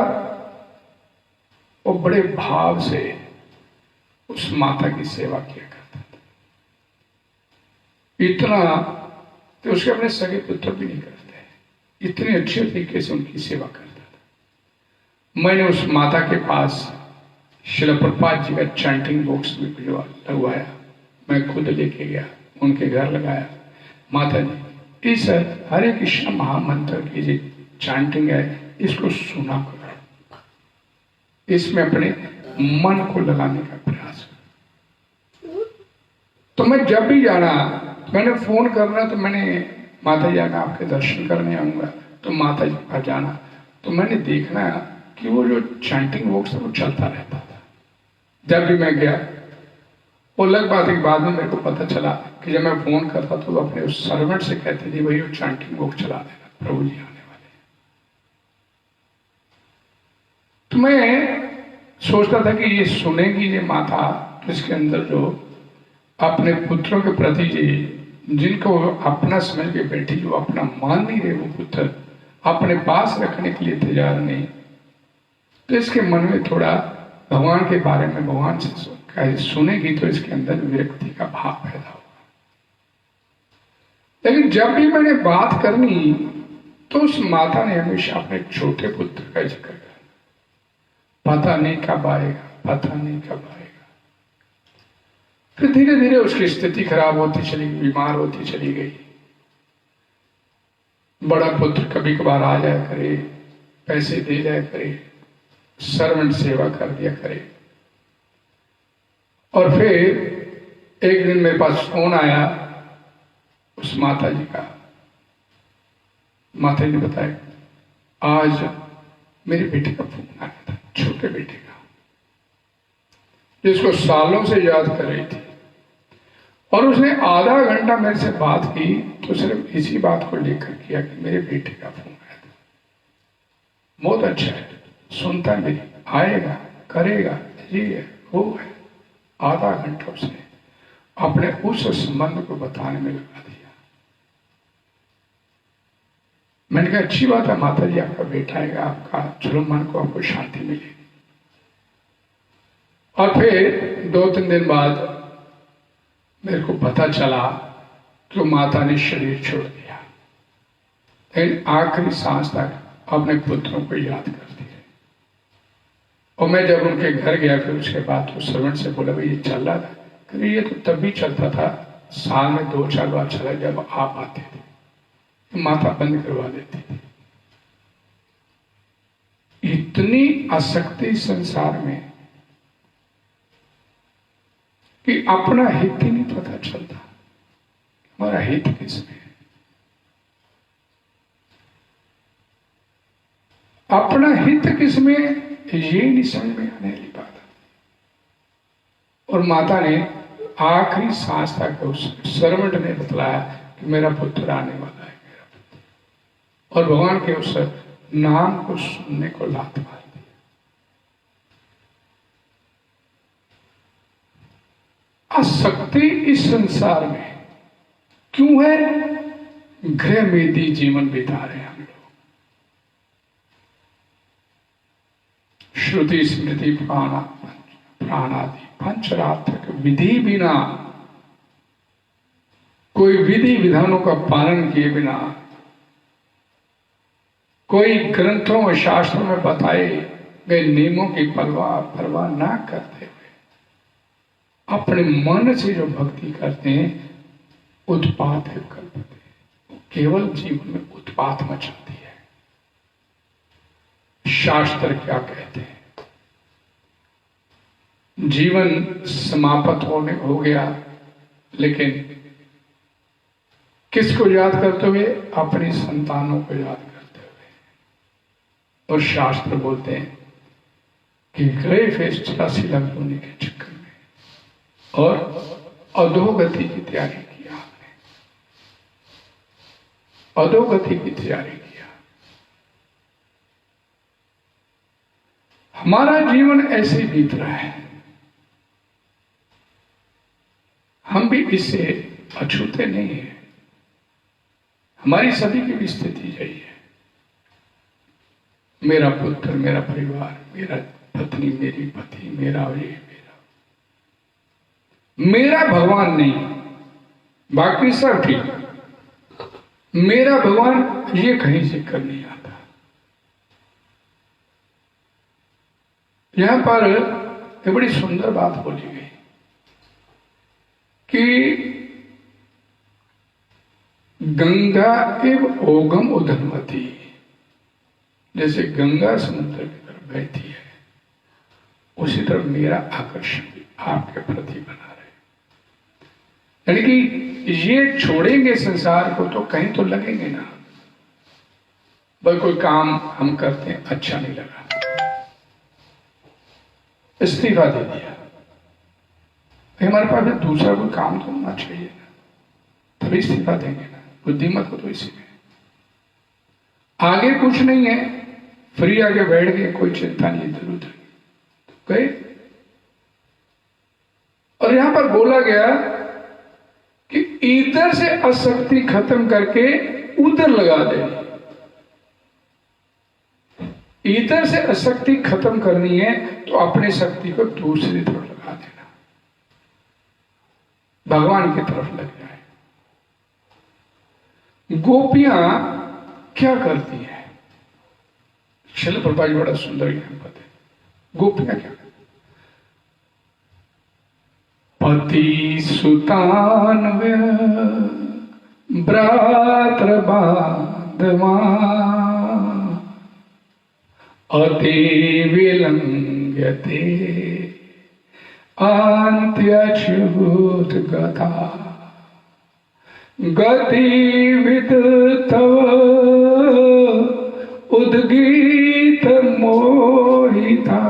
वो बड़े भाव से उस माता की सेवा किया करता था, इतना तो उसके अपने सगे पुत्र भी नहीं करते, इतने अच्छे तरीके से उनकी सेवा करता था। मैंने उस माता के पास श्रील प्रभुपाद जी का चैंटिंग बॉक्स भी लगवाया, मैं खुद लेके गया, उनके घर लगाया। माता जी, इस हरे कृष्ण महामंत्र की जो चैंटिंग है इसको सुना करो, इसमें अपने मन को लगाने का प्रयास करो। तो मैं जब भी जाना, मैंने फोन करना तो मैंने, माता जी आना आपके दर्शन करने आऊंगा, तो माता जी का जाना, तो मैंने देखना कि वो जो चैंटिंग बॉक्स है वो चलता रहता था जब भी मैं गया। वो अलग बात है कि बाद में मेरे को पता चला कि जब मैं फोन करता तो वो अपने उस सर्वेंट से कहते थे भाई वो चैंटिंग बॉक्स चला देना, प्रभु जी आने वाले। तो मैं सोचता था कि ये सुनेगी ये माता, तो इसके अंदर जो अपने पुत्रों के प्रति जिनको अपना समझ के बैठी, जो अपना मान नहीं रहे, वो पुत्र अपने पास रखने के लिए तैयार नहीं, तो इसके मन में थोड़ा भगवान के बारे में, भगवान से सुनेगी तो इसके अंदर विरक्ति का भाव पैदा होगा। लेकिन जब भी मैंने बात करनी तो उस माता ने हमेशा अपने छोटे पुत्र का जिक्र किया, पता नहीं कब आएगा, पता नहीं कब आएगा। फिर धीरे धीरे उसकी स्थिति खराब होती चली गई, बीमार होती चली गई। बड़ा पुत्र कभी कभार आ जाया करे, पैसे दे जाया करे, सर्वेंट सेवा कर दिया करे। और फिर एक दिन मेरे पास फोन आया उस माता जी का। माता जी ने बताया आज मेरे बेटे का फोन आया था, छोटे बेटे का, जिसको सालों से याद कर रही थी, और उसने आधा घंटा मेरे से बात की तो सिर्फ इसी बात को लेकर किया कि मेरे बेटे का फोन आया था, बहुत अच्छा है, सुनता है मेरी, आएगा, करेगा, ये है, वो है। आधा घंटा उसने अपने उस संबंध को बताने में लगा दिया। मैंने कहा अच्छी बात है माता जी, आपका बेटा आएगा, आपका चलो मन को आपको शांति मिलेगी। और फिर 2-3 दिन बाद मेरे को पता चला कि माता ने शरीर छोड़ दिया, लेकिन आखिरी सांस तक अपने पुत्रों को याद करती है। और मैं जब उनके घर गया फिर उसके बाद तो सर्वेंट से बोला भाई ये चल रहा था, क्योंकि ये तो तब भी चलता था, साल में 2-4 बार चला जब आप आते थे, तो माता बंद करवा देती थी। इतनी आसक्ति संसार में कि अपना हित ही नहीं पता चलता, हमारा हित किसमें है, अपना हित किसमें, ये नहीं समझ में आने वाली बात है। और माता ने आखिरी सांस तक उस सर्वेंट ने बतलाया कि मेरा पुत्र आने वाला है, मेरा पुत्र, और भगवान के उस नाम को सुनने को लात मार दी। आसक्ति इस संसार में क्यों है? गृह मेदी जीवन बिता रहे हैं हम लोग, श्रुति स्मृति प्राणादि पंचरात्र विधि बिना, कोई विधि विधानों का पालन किए बिना, कोई ग्रंथों और शास्त्रों में बताए गए नियमों की परवाह ना करते हुए अपने मन से जो भक्ति करते हैं, उत्पात है कल्पते, केवल जीवन में उत्पात मचाती है। शास्त्र क्या कहते हैं? जीवन समाप्त हो गया, लेकिन किसको याद करते हुए? अपनी संतानों को याद करते हुए। और शास्त्र बोलते हैं कि गए फेस 84 लाख होने के चक्कर में और अधोगति की तैयारी किया आपने, अधोगति की तैयारी किया। हमारा जीवन ऐसे बीत रहा है, हम भी इससे अछूते नहीं है। हमारी सभी की भी स्थिति यही है। मेरा पुत्र, मेरा परिवार, मेरा पत्नी, मेरी पति, मेरा ये, मेरा भगवान नहीं, बाकी सब ठीक, मेरा भगवान ये कहीं से कर नहीं आता। यहां पर एक बड़ी सुंदर बात बोली गई कि गंगा एव ओगम उधनवती, जैसे गंगा समुद्र की तरफ बहती है, उसी तरह मेरा आकर्षण भी आपके प्रति बना रहे। यानी कि ये छोड़ेंगे संसार को तो कहीं तो लगेंगे ना। भाई कोई काम हम करते हैं, अच्छा नहीं लगा, इस्तीफा दे दिया, हमारे पास भी दूसरा कोई काम तो होना चाहिए ना, तभी इस्तीफा देंगे ना। बुद्धिमत को तो इसी में आगे कुछ नहीं है, फ्री आगे बैठ गए, कोई चिंता नहीं, इधर उधर गए। और यहां पर बोला गया कि इधर से आसक्ति खत्म करके उधर लगा दे। इधर से आसक्ति खत्म करनी है तो अपनी शक्ति को दूसरी तरफ लगा देना, भगवान की तरफ लग जाए। गोपियां क्या करती हैं? शिल प्रभुपाद जी बड़ा सुंदर ज्ञान पद है। गोपियां क्या करती? पति सुतान भ्रातृ बांधवा अति विलंघ्यते अंत्यच्युत गता गतिविद तव उद्गीत मोहिता।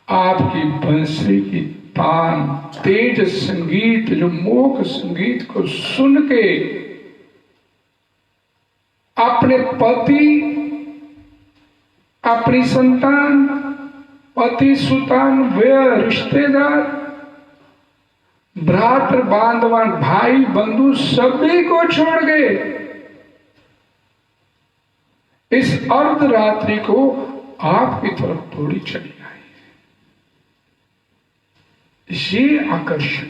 आपकी बंसी की तान तेज संगीत, जो मोह संगीत को सुन के अपने पति, अपनी संतान, पति सुतान, वे रिश्तेदार, भ्रातृ बांधवान, भाई बंधु सभी को छोड़ गए इस अर्धरात्रि को आपकी तरफ थोड़ी चली आई। ये आकर्षण,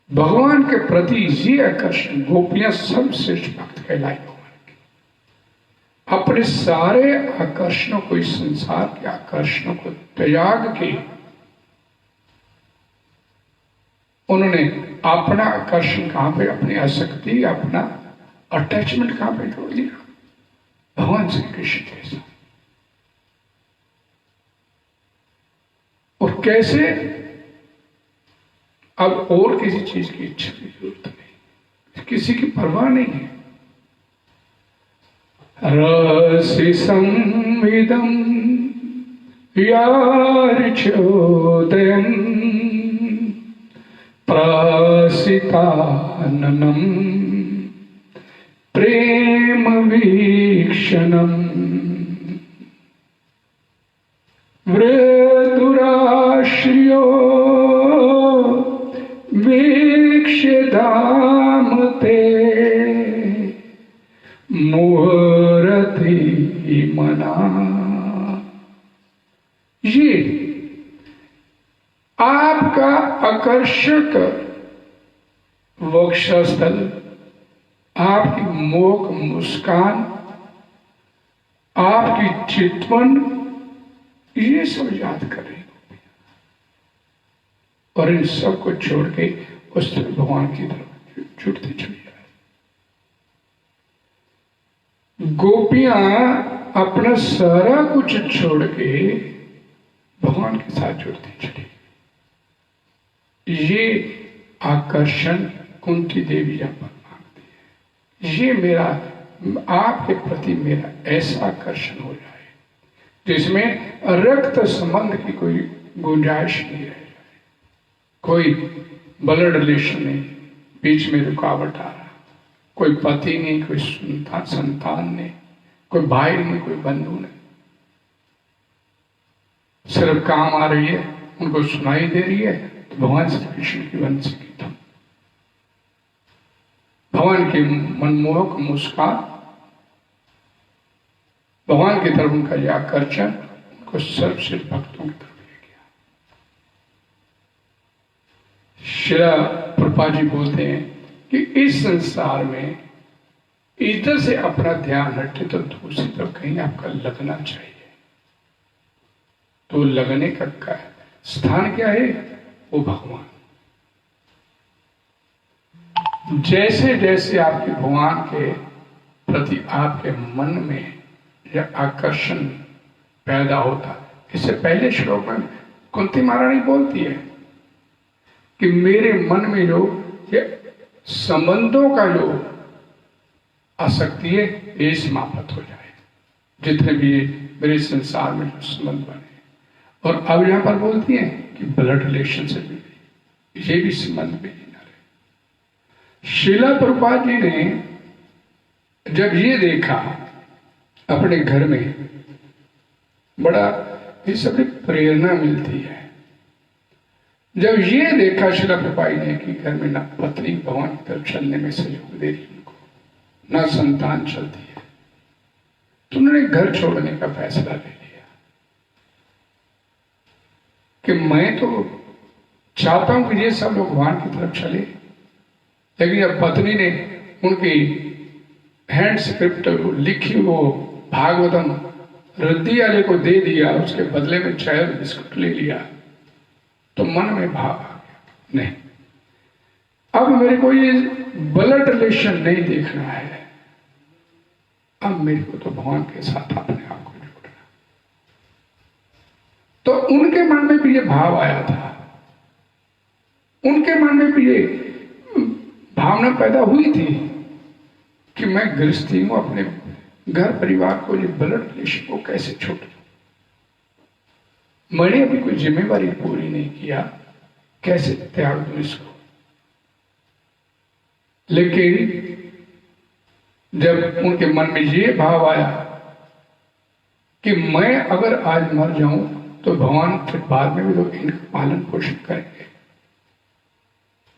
भगवान के प्रति ये आकर्षण, गोपियां सब श्रेष्ठ भक्त कहलाई भगवान की। अपने सारे आकर्षणों को, इस संसार के आकर्षणों को त्याग के उन्होंने अपना आकर्षण कहां पे, अपनी आसक्ति, अपना अटैचमेंट कहां पे जोड़ दिया? भगवान श्री कृष्ण के साथ। और कैसे? अब और किसी चीज की इच्छा की जरूरत नहीं, किसी की परवाह नहीं है। रसि संविदम यार्चोदयम प्रसिताननम प्रेम वीक्षणम वृदुराश्रियो वीक्ष्य धाम ते मुहरति मना। ये आपका आकर्षक वक्षस्थल, आपकी मोक मुस्कान, आपकी चितवन, ये सब याद कर रही हो और इन सब को छोड़ के उस भगवान की तरफ छूटते चली जाए। गोपियां अपना सारा कुछ छोड़ के भगवान के साथ जुड़ती चली। ये आकर्षण कुंती देवी यहां पर मांगती है। ये आपके प्रति मेरा ऐसा आकर्षण हो जाए जिसमें रक्त संबंध की कोई गुंजाइश नहीं रह जाए, कोई ब्लड रिलेशन नहीं, बीच में रुकावट आ रहा, कोई पति नहीं, कोई संतान नहीं, कोई भाई नहीं, कोई बंधु नहीं, सिर्फ काम आ रही है, उनको सुनाई दे रही है तो भगवान श्री कृष्ण की वंश की तुम, भगवान की मनमोहक मुस्कान, भगवान की तरफ उनका यह आकर्षण उनको सर्वश्रेष्ठ भक्तों की तरफ ले गया। श्रील प्रभुपाद जी बोलते हैं कि इस संसार में इधर से अपना ध्यान हटे तो दूसरी तरफ कहीं आपका लगना चाहिए। तो लगने का स्थान क्या है? वो भगवान। जैसे जैसे आपके भगवान के प्रति आपके मन में यह आकर्षण पैदा होता, इससे पहले श्लोक में कुंती महारानी बोलती है कि मेरे मन में जो ये संबंधों का जो आसक्ति है ये समाप्त हो जाए, जितने भी मेरे संसार में जो संबंध बने। और अब यहां पर बोलती है कि ब्लड रिलेशन से भी ये भी संबंध भी नहीं रहे। श्रीला प्रभुपाद जी ने जब ये देखा अपने घर में, बड़ा ये सब प्रेरणा मिलती है। जब ये देखा श्रीला प्रभुपाद ने कि घर में ना पत्नी भगवान की तरफ चलने में सहयोग दे रही उनको, ना संतान चलती है, तो उन्होंने घर छोड़ने का फैसला ले लिया कि मैं तो चाहता हूं कि ये सब लोग भगवान की तरफ चले, लेकिन जब पत्नी ने उनकी हैंड स्क्रिप्ट लिखी वो भागवतम रद्दी वाले को दे दिया, उसके बदले में चाय और बिस्कुट ले लिया, तो मन में भाव आ गया, नहीं अब मेरे को ये ब्लड रिलेशन नहीं देखना है, अब मेरे को तो भगवान के साथ अपने आप को जोड़ना। तो उनके मन में भी ये भाव आया था, उनके मन में भी ये भावना पैदा हुई थी कि मैं गृहस्थी हूं, अपने घर परिवार को, ये ब्लड रिलेशन को कैसे छोड़ दूं, मैंने अभी कोई जिम्मेवारी पूरी नहीं किया, कैसे त्याग दूं इसको। लेकिन जब उनके मन में ये भाव आया कि मैं अगर आज मर जाऊं तो भगवान फिर बाद में भी लोग इनका पालन पोषण करेंगे।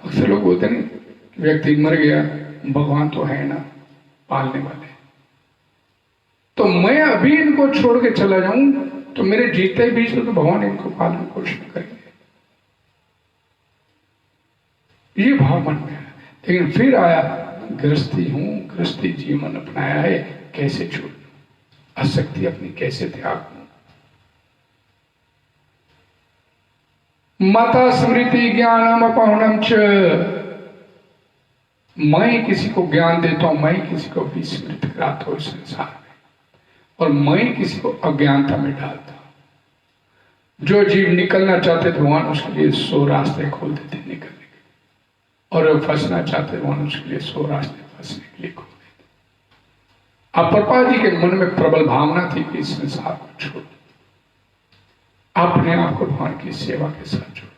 अक्सर लोग बोलते नहीं, व्यक्ति मर गया, भगवान तो है ना पालने वाले, तो मैं अभी इनको छोड़ के चला जाऊं तो मेरे जीते बीच में तो भगवान इनको पालन पोषण करेंगे, ये भाव मन में आया। लेकिन फिर आया, गृहस्थी हूं, गृहस्थी जीवन अपनाया है, कैसे छोड़ दूं, आसक्ति अपनी कैसे त्याग दूं। माता स्मृति ज्ञानम अपहरणम च, मैं किसी को ज्ञान देता हूं, मैं किसी को विस्मृत कराता हूं संसार में, और मैं किसी को अज्ञानता में डालता हूं। जो जीव निकलना चाहते थे भगवान उसके लिए 100 रास्ते खोल देते निकलने के, और जो फंसना चाहते भगवान उसके लिए 100 रास्ते फंसने के लिए खोल देते। अब प्रभुपाद जी के मन में प्रबल भावना थी कि इस संसार को छोड़, अपने आप को भगवान की सेवा के साथ जोड़।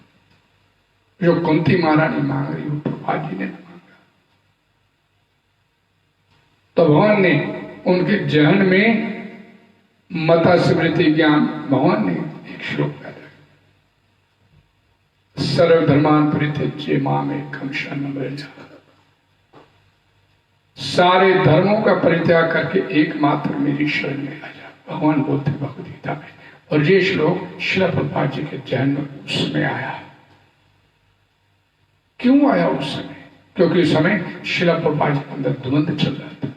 जो कुंती महारानी मांग रही हो प्रभुपाद जी ने मांगा, तो भगवान ने उनके जहन में मता स्मृति ज्ञान, भगवान ने एक श्लोक पैदा किया, सर्वधर्मान परित्यज्य मामेकं शरणं व्रज। सारे धर्मों का परित्याग करके एकमात्र मेरी शरण में आ जा, भगवान बोलते भगवद गीता में। और ये श्लोक श्रील प्रभुपाद जी के जहन में उस समय आया। क्यों आया उस समय? क्योंकि उस समय श्रील प्रभुपाद जी के अंदर द्वंद्व चल रहा था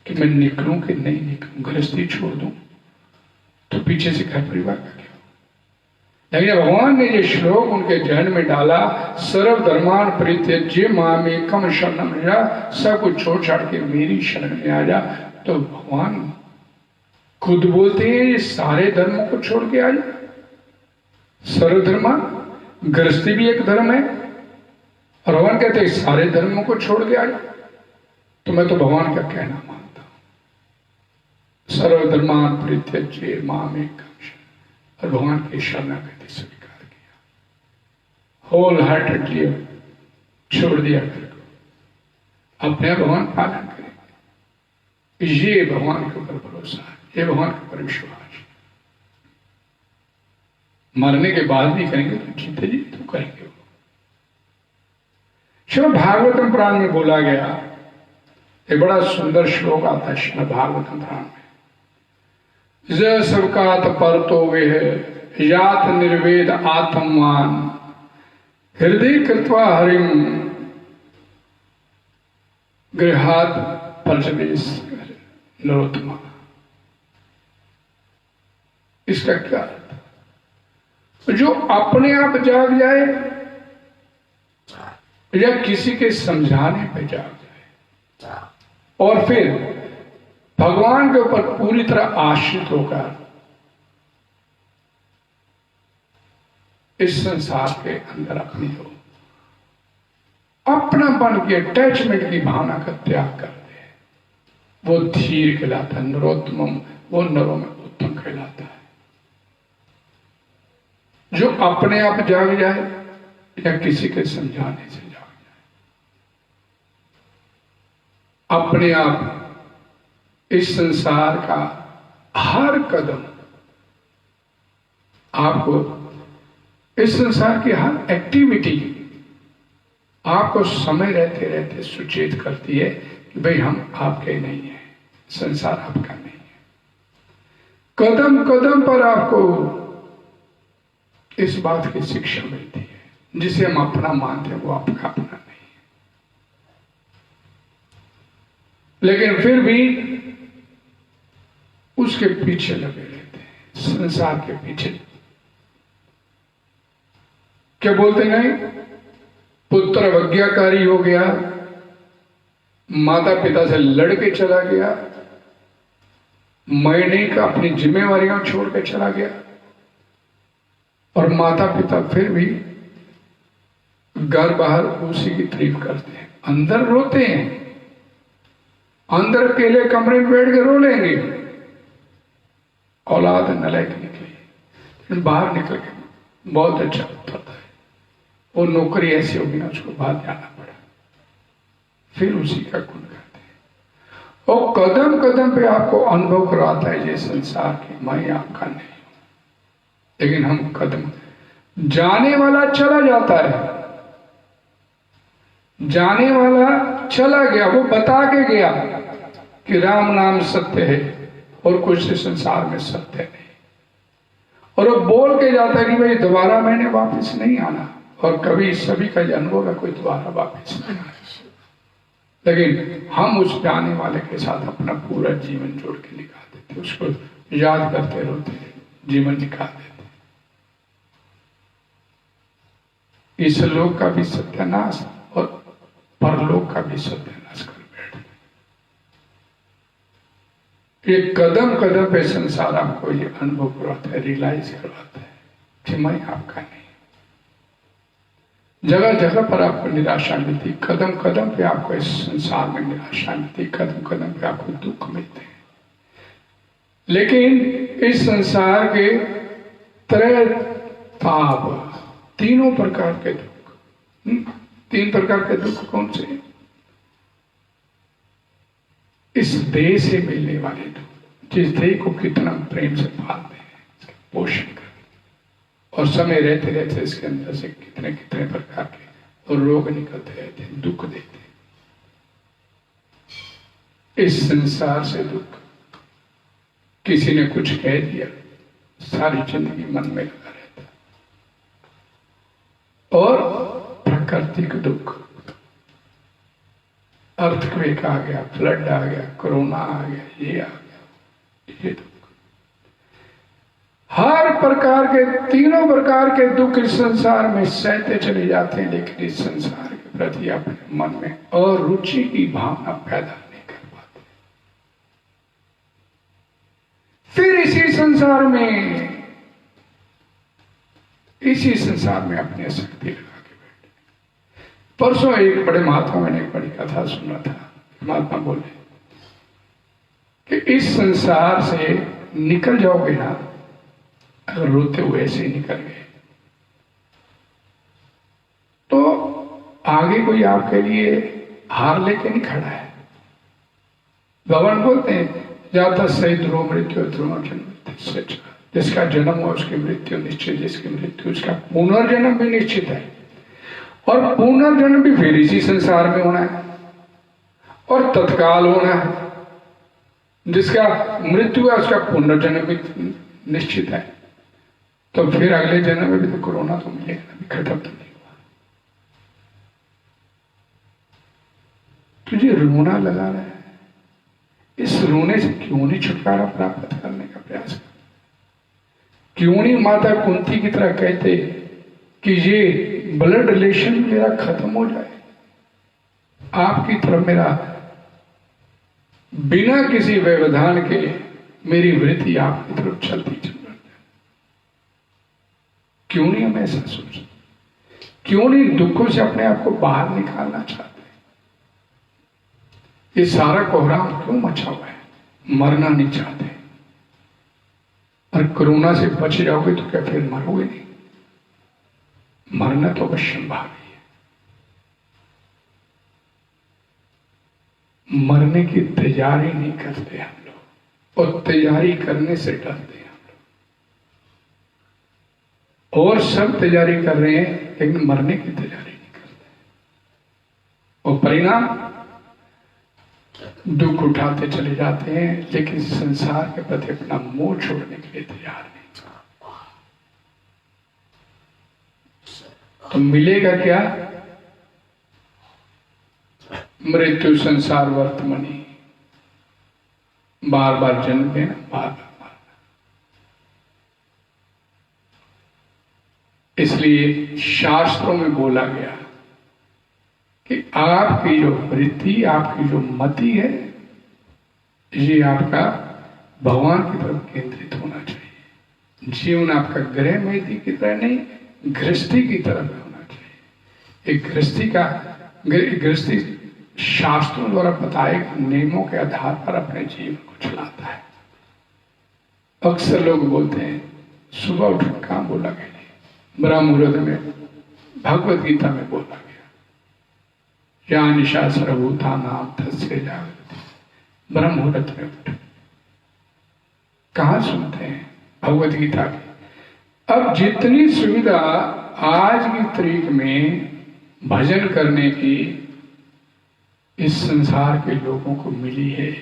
कि मैं निकलूं कि नहीं निकलूं, गृहस्थी छोड़ दूं तो पीछे से घर परिवार का क्या। लेकिन भगवान ने ये श्लोक उनके जहन में डाला, सर्वधर्मान परित्यज्य मामेकं शरणं व्रज, सब कुछ छोड़ छाड़ के मेरी शरण में आ जा। तो भगवान खुद बोलते हैं ये सारे धर्मों को छोड़ के आ जा। सर्वधर्मान, गृहस्थी भी एक धर्म है, और भगवान कहते हैं सारे धर्मों को छोड़ के आ जा। तो मैं तो भगवान का कहना मानता हूं। सर्वधर्मान परित्यज्य मामेकं शरणं, और भगवान की शरणागति स्वीकार किया, होल हार्टेडली छोड़ दिया घर को, अपने भगवान पालन करेंगे। ये भगवान के ऊपर भरोसा है, ये भगवान के ऊपर विश्वास है। मरने के बाद भी करेंगे तो जीते जी तो करेंगे। श्रीमद् भागवतम पुराण में बोला गया, एक बड़ा सुंदर श्लोक आता है श्रीमद् भागवतम पुराण में, ज सबकात परतो वे यात निर्वेद आत्मवान हृदय कृत्वा हरिम गृहात परजवेश नरोत्तमा। इसका क्या अर्थ? जो अपने आप जाग जाए या किसी के समझाने पे जाग जाए और फिर भगवान के ऊपर पूरी तरह आश्रित होकर इस संसार के अंदर अपनी हो अपनापन की अटैचमेंट की भावना का त्याग कर दे, वो धीर कहलाता है, नरोत्तम, वो नरों में उत्तम कहलाता है। जो अपने आप जाग जाए या किसी के समझाने से जाग जाए, अपने आप इस संसार का हर कदम आपको, इस संसार की हर एक्टिविटी आपको समय रहते रहते सुचेत करती है कि भाई हम आपके नहीं हैं, संसार आपका नहीं है। कदम कदम पर आपको इस बात की शिक्षा मिलती है, जिसे हम अपना मानते हैं वो आपका अपना नहीं है। लेकिन फिर भी उसके पीछे लगे रहते हैं, संसार के पीछे। क्या बोलते नहीं, पुत्र अवज्ञाकारी हो गया, माता पिता से लड़के चला गया, महीने का अपनी जिम्मेवारियां छोड़ के चला गया, और माता पिता फिर भी घर बाहर उसी की तारीफ करते हैं, अंदर रोते हैं, अंदर अकेले कमरे में बैठ के रो लेंगे, औलाद नलायक निकली, लेकिन बाहर निकल के बहुत अच्छा उत्तर है, वो नौकरी ऐसी होगी ना उसको बाहर जाना पड़ा, फिर उसी का गुण करते हैं। और कदम कदम पे आपको अनुभव करवाता है ये संसार की मैं आपका नहीं हूं, लेकिन हम कदम, जाने वाला चला जाता है, जाने वाला चला गया, वो बता के गया कि राम नाम सत्य है और कुछ संसार में सत्य नहीं, और वो बोल के जाता है कि भाई दोबारा मैंने वापस नहीं आना, और कभी सभी का अनुभव है कोई दोबारा वापस नहीं आना। लेकिन हम उस जाने वाले के साथ अपना पूरा जीवन जोड़ के निकाल देते, उसको याद करते रहते, जीवन निकाल देते। इस लोक का भी सत्यानाश और परलोक का भी सत्यानाश कर बैठे। ये कदम कदम पे संसार आपको ये अनुभव करवाता है, रियलाइज करवाता है कि मैं आपका नहीं। जगह जगह पर आपको निराशा मिलती, कदम कदम पे आपको इस संसार में निराशा मिलती, कदम कदम पे आपको दुख मिलते हैं। लेकिन इस संसार के त्रय ताप, तीनों प्रकार के दुख, तीन प्रकार के दुख कौन से? इस देह से मिलने वाले दुख, जिस देह को कितना प्रेम से पालते हैं, पोषण करते, और समय रहते रहते इसके अंदर से कितने कितने प्रकार के रोग निकलते रहते हैं, दुख देते हैं। इस संसार से दुख, किसी ने कुछ कह दिया, सारी जिंदगी मन में लगा रहता है। और प्राकृतिक दुख, अर्थक्वेक आ गया, फ्लड आ गया, कोरोना आ गया, ये आ गया, ये दुख, हर प्रकार के, तीनों प्रकार के दुख इस संसार में सहते चले जाते हैं, लेकिन इस संसार के प्रति अपने मन में अरुचि की भावना पैदा नहीं कर पाते। फिर इसी संसार में अपनी शक्ति लगा के बैठे। परसों एक बड़े महात्मा, मैंने एक बड़ी कथा सुना था, महात्मा बोले कि इस संसार से निकल जाओगे ना, अगर रोते हुए ऐसे ही निकल गए तो आगे कोई आपके लिए हार लेके नहीं खड़ा है। भगवान बोलते हैं जाता सही ध्रुव मृत्यु ध्रुव जन्म, जिसका जन्म हुआ उसकी मृत्यु निश्चित, जिसकी मृत्यु उसका पुनर्जन्म भी निश्चित है। और पुनर्जन्म भी फिर इसी संसार में होना है और तत्काल होना है। जिसका मृत्यु है उसका पुनर्जन्म भी निश्चित है। तो फिर अगले जन्म में भी तो कोरोना तो मिलेगा, अभी खत्म तो नहीं हुआ। तुझे रोना लगा रहा है, इस रोने से क्यों नहीं छुटकारा प्राप्त करने का प्रयास कर? क्यों नहीं माता कुंती की तरह कहते कि ये ब्लड रिलेशन मेरा खत्म हो जाए, आपकी तरफ मेरा बिना किसी व्यवधान के मेरी वृत्ति आपकी तरफ चलती चल रही है। क्यों नहीं हम ऐसा सोचते? क्यों नहीं दुखों से अपने आप को बाहर निकालना चाहते? ये सारा कोहराम क्यों मचा हुआ है? मरना नहीं चाहते। और कोरोना से बच जाओगे तो क्या फिर मरोगे नहीं? मरना तो अवश्य भावी है। मरने की तैयारी नहीं करते हम लोग, और तैयारी करने से डरते हैं हम लोग। और सब तैयारी कर रहे हैं लेकिन मरने की तैयारी नहीं करते, और परिणाम दुख उठाते चले जाते हैं, लेकिन संसार के प्रति अपना मोह छोड़ने के लिए तैयार नहीं। तो मिलेगा क्या? मृत्यु संसार वर्तमानी, बार बार जन्म लेना, बार बार मरना। इसलिए शास्त्रों में बोला गया कि आपकी जो वृत्ति, आपकी जो मति है, ये आपका भगवान की तरफ केंद्रित होना चाहिए। जीवन आपका गृह मेदी की तरह नहीं, गृहस्थी की तरफ होना चाहिए। एक गृहस्थी शास्त्रों द्वारा बताए नियमों के आधार पर अपने जीवन को चलाता है। अक्सर लोग बोलते हैं सुबह उठ कहाँ बोला गया? ब्रह्म मुहूर्त में भगवत गीता में बोला गया, या निशा सर्वभूता नाम तस्य जागृति, ब्रह्म मुहूर्त में उठ। कहाँ सुनते हैं भगवत गीता की? अब जितनी सुविधा आज की तारीख में भजन करने की इस संसार के लोगों को मिली है,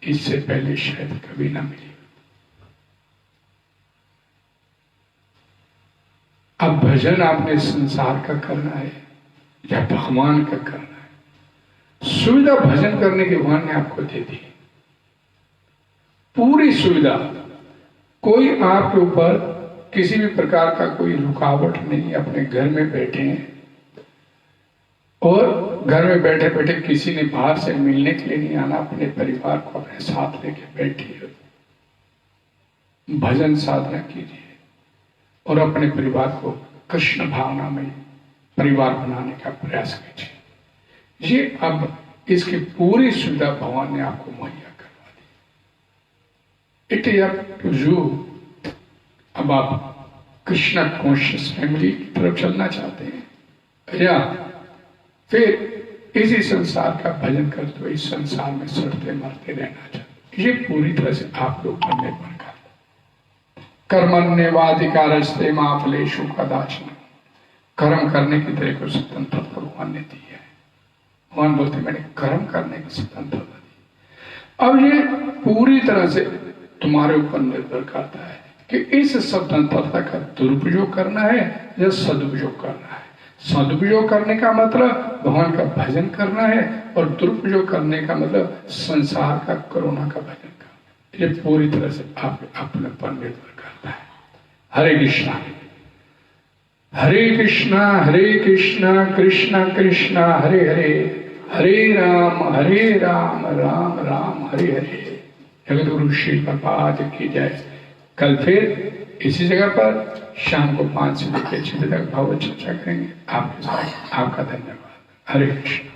इससे पहले शायद कभी ना मिली। अब भजन आपने संसार का करना है या भगवान का करना है? सुविधा भजन करने के भगवान ने आपको दे दी, पूरी सुविधा। कोई आपके ऊपर किसी भी प्रकार का कोई रुकावट नहीं। अपने घर में बैठे हैं और घर में बैठे बैठे किसी ने बाहर से मिलने के लिए नहीं आना। अपने परिवार को अपने साथ लेके बैठिए, भजन साधना कीजिए और अपने परिवार को कृष्ण भावना में परिवार बनाने का प्रयास कीजिए। ये अब इसकी पूरी सुविधा भगवान ने आपको मुहैया करवा दी। It is up to you. अब आप कृष्णा कॉन्शियस फैमिली की तरफ चलना चाहते हैं या फिर इसी संसार का भजन करते हुए इस संसार में सड़ते मरते रहना चाहते? ये पूरी तरह से आप लोग पर निर्भर करता। कर्मण्येवाधिकारस्ते मा फलेषु कदाचन। कर्म करने की तरह को स्वतंत्रता भगवान ने दी है। भगवान बोलते मैंने कर्म करने की स्वतंत्रता दी। अब ये पूरी तरह से तुम्हारे ऊपर निर्भर करता है कि इस स्वतंत्रता का दुरुपयोग करना है या सदुपयोग करना है। सदुपयोग करने का मतलब भगवान का भजन करना है और दुरुपयोग करने का मतलब संसार का कोरोना का भजन करना। ये पूरी तरह से आप अपने पर निर्भर करता है। हरे कृष्णा हरे कृष्णा हरे कृष्णा कृष्णा कृष्णा हरे हरे, हरे राम राम राम हरे हरे। जगतगुरु श्री प्रभुपाद की जय। कल फिर इसी जगह पर शाम को 5 से लेकर 6 बजे तक भागवत चर्चा करेंगे आपके साथ। आपका धन्यवाद। हरे कृष्ण।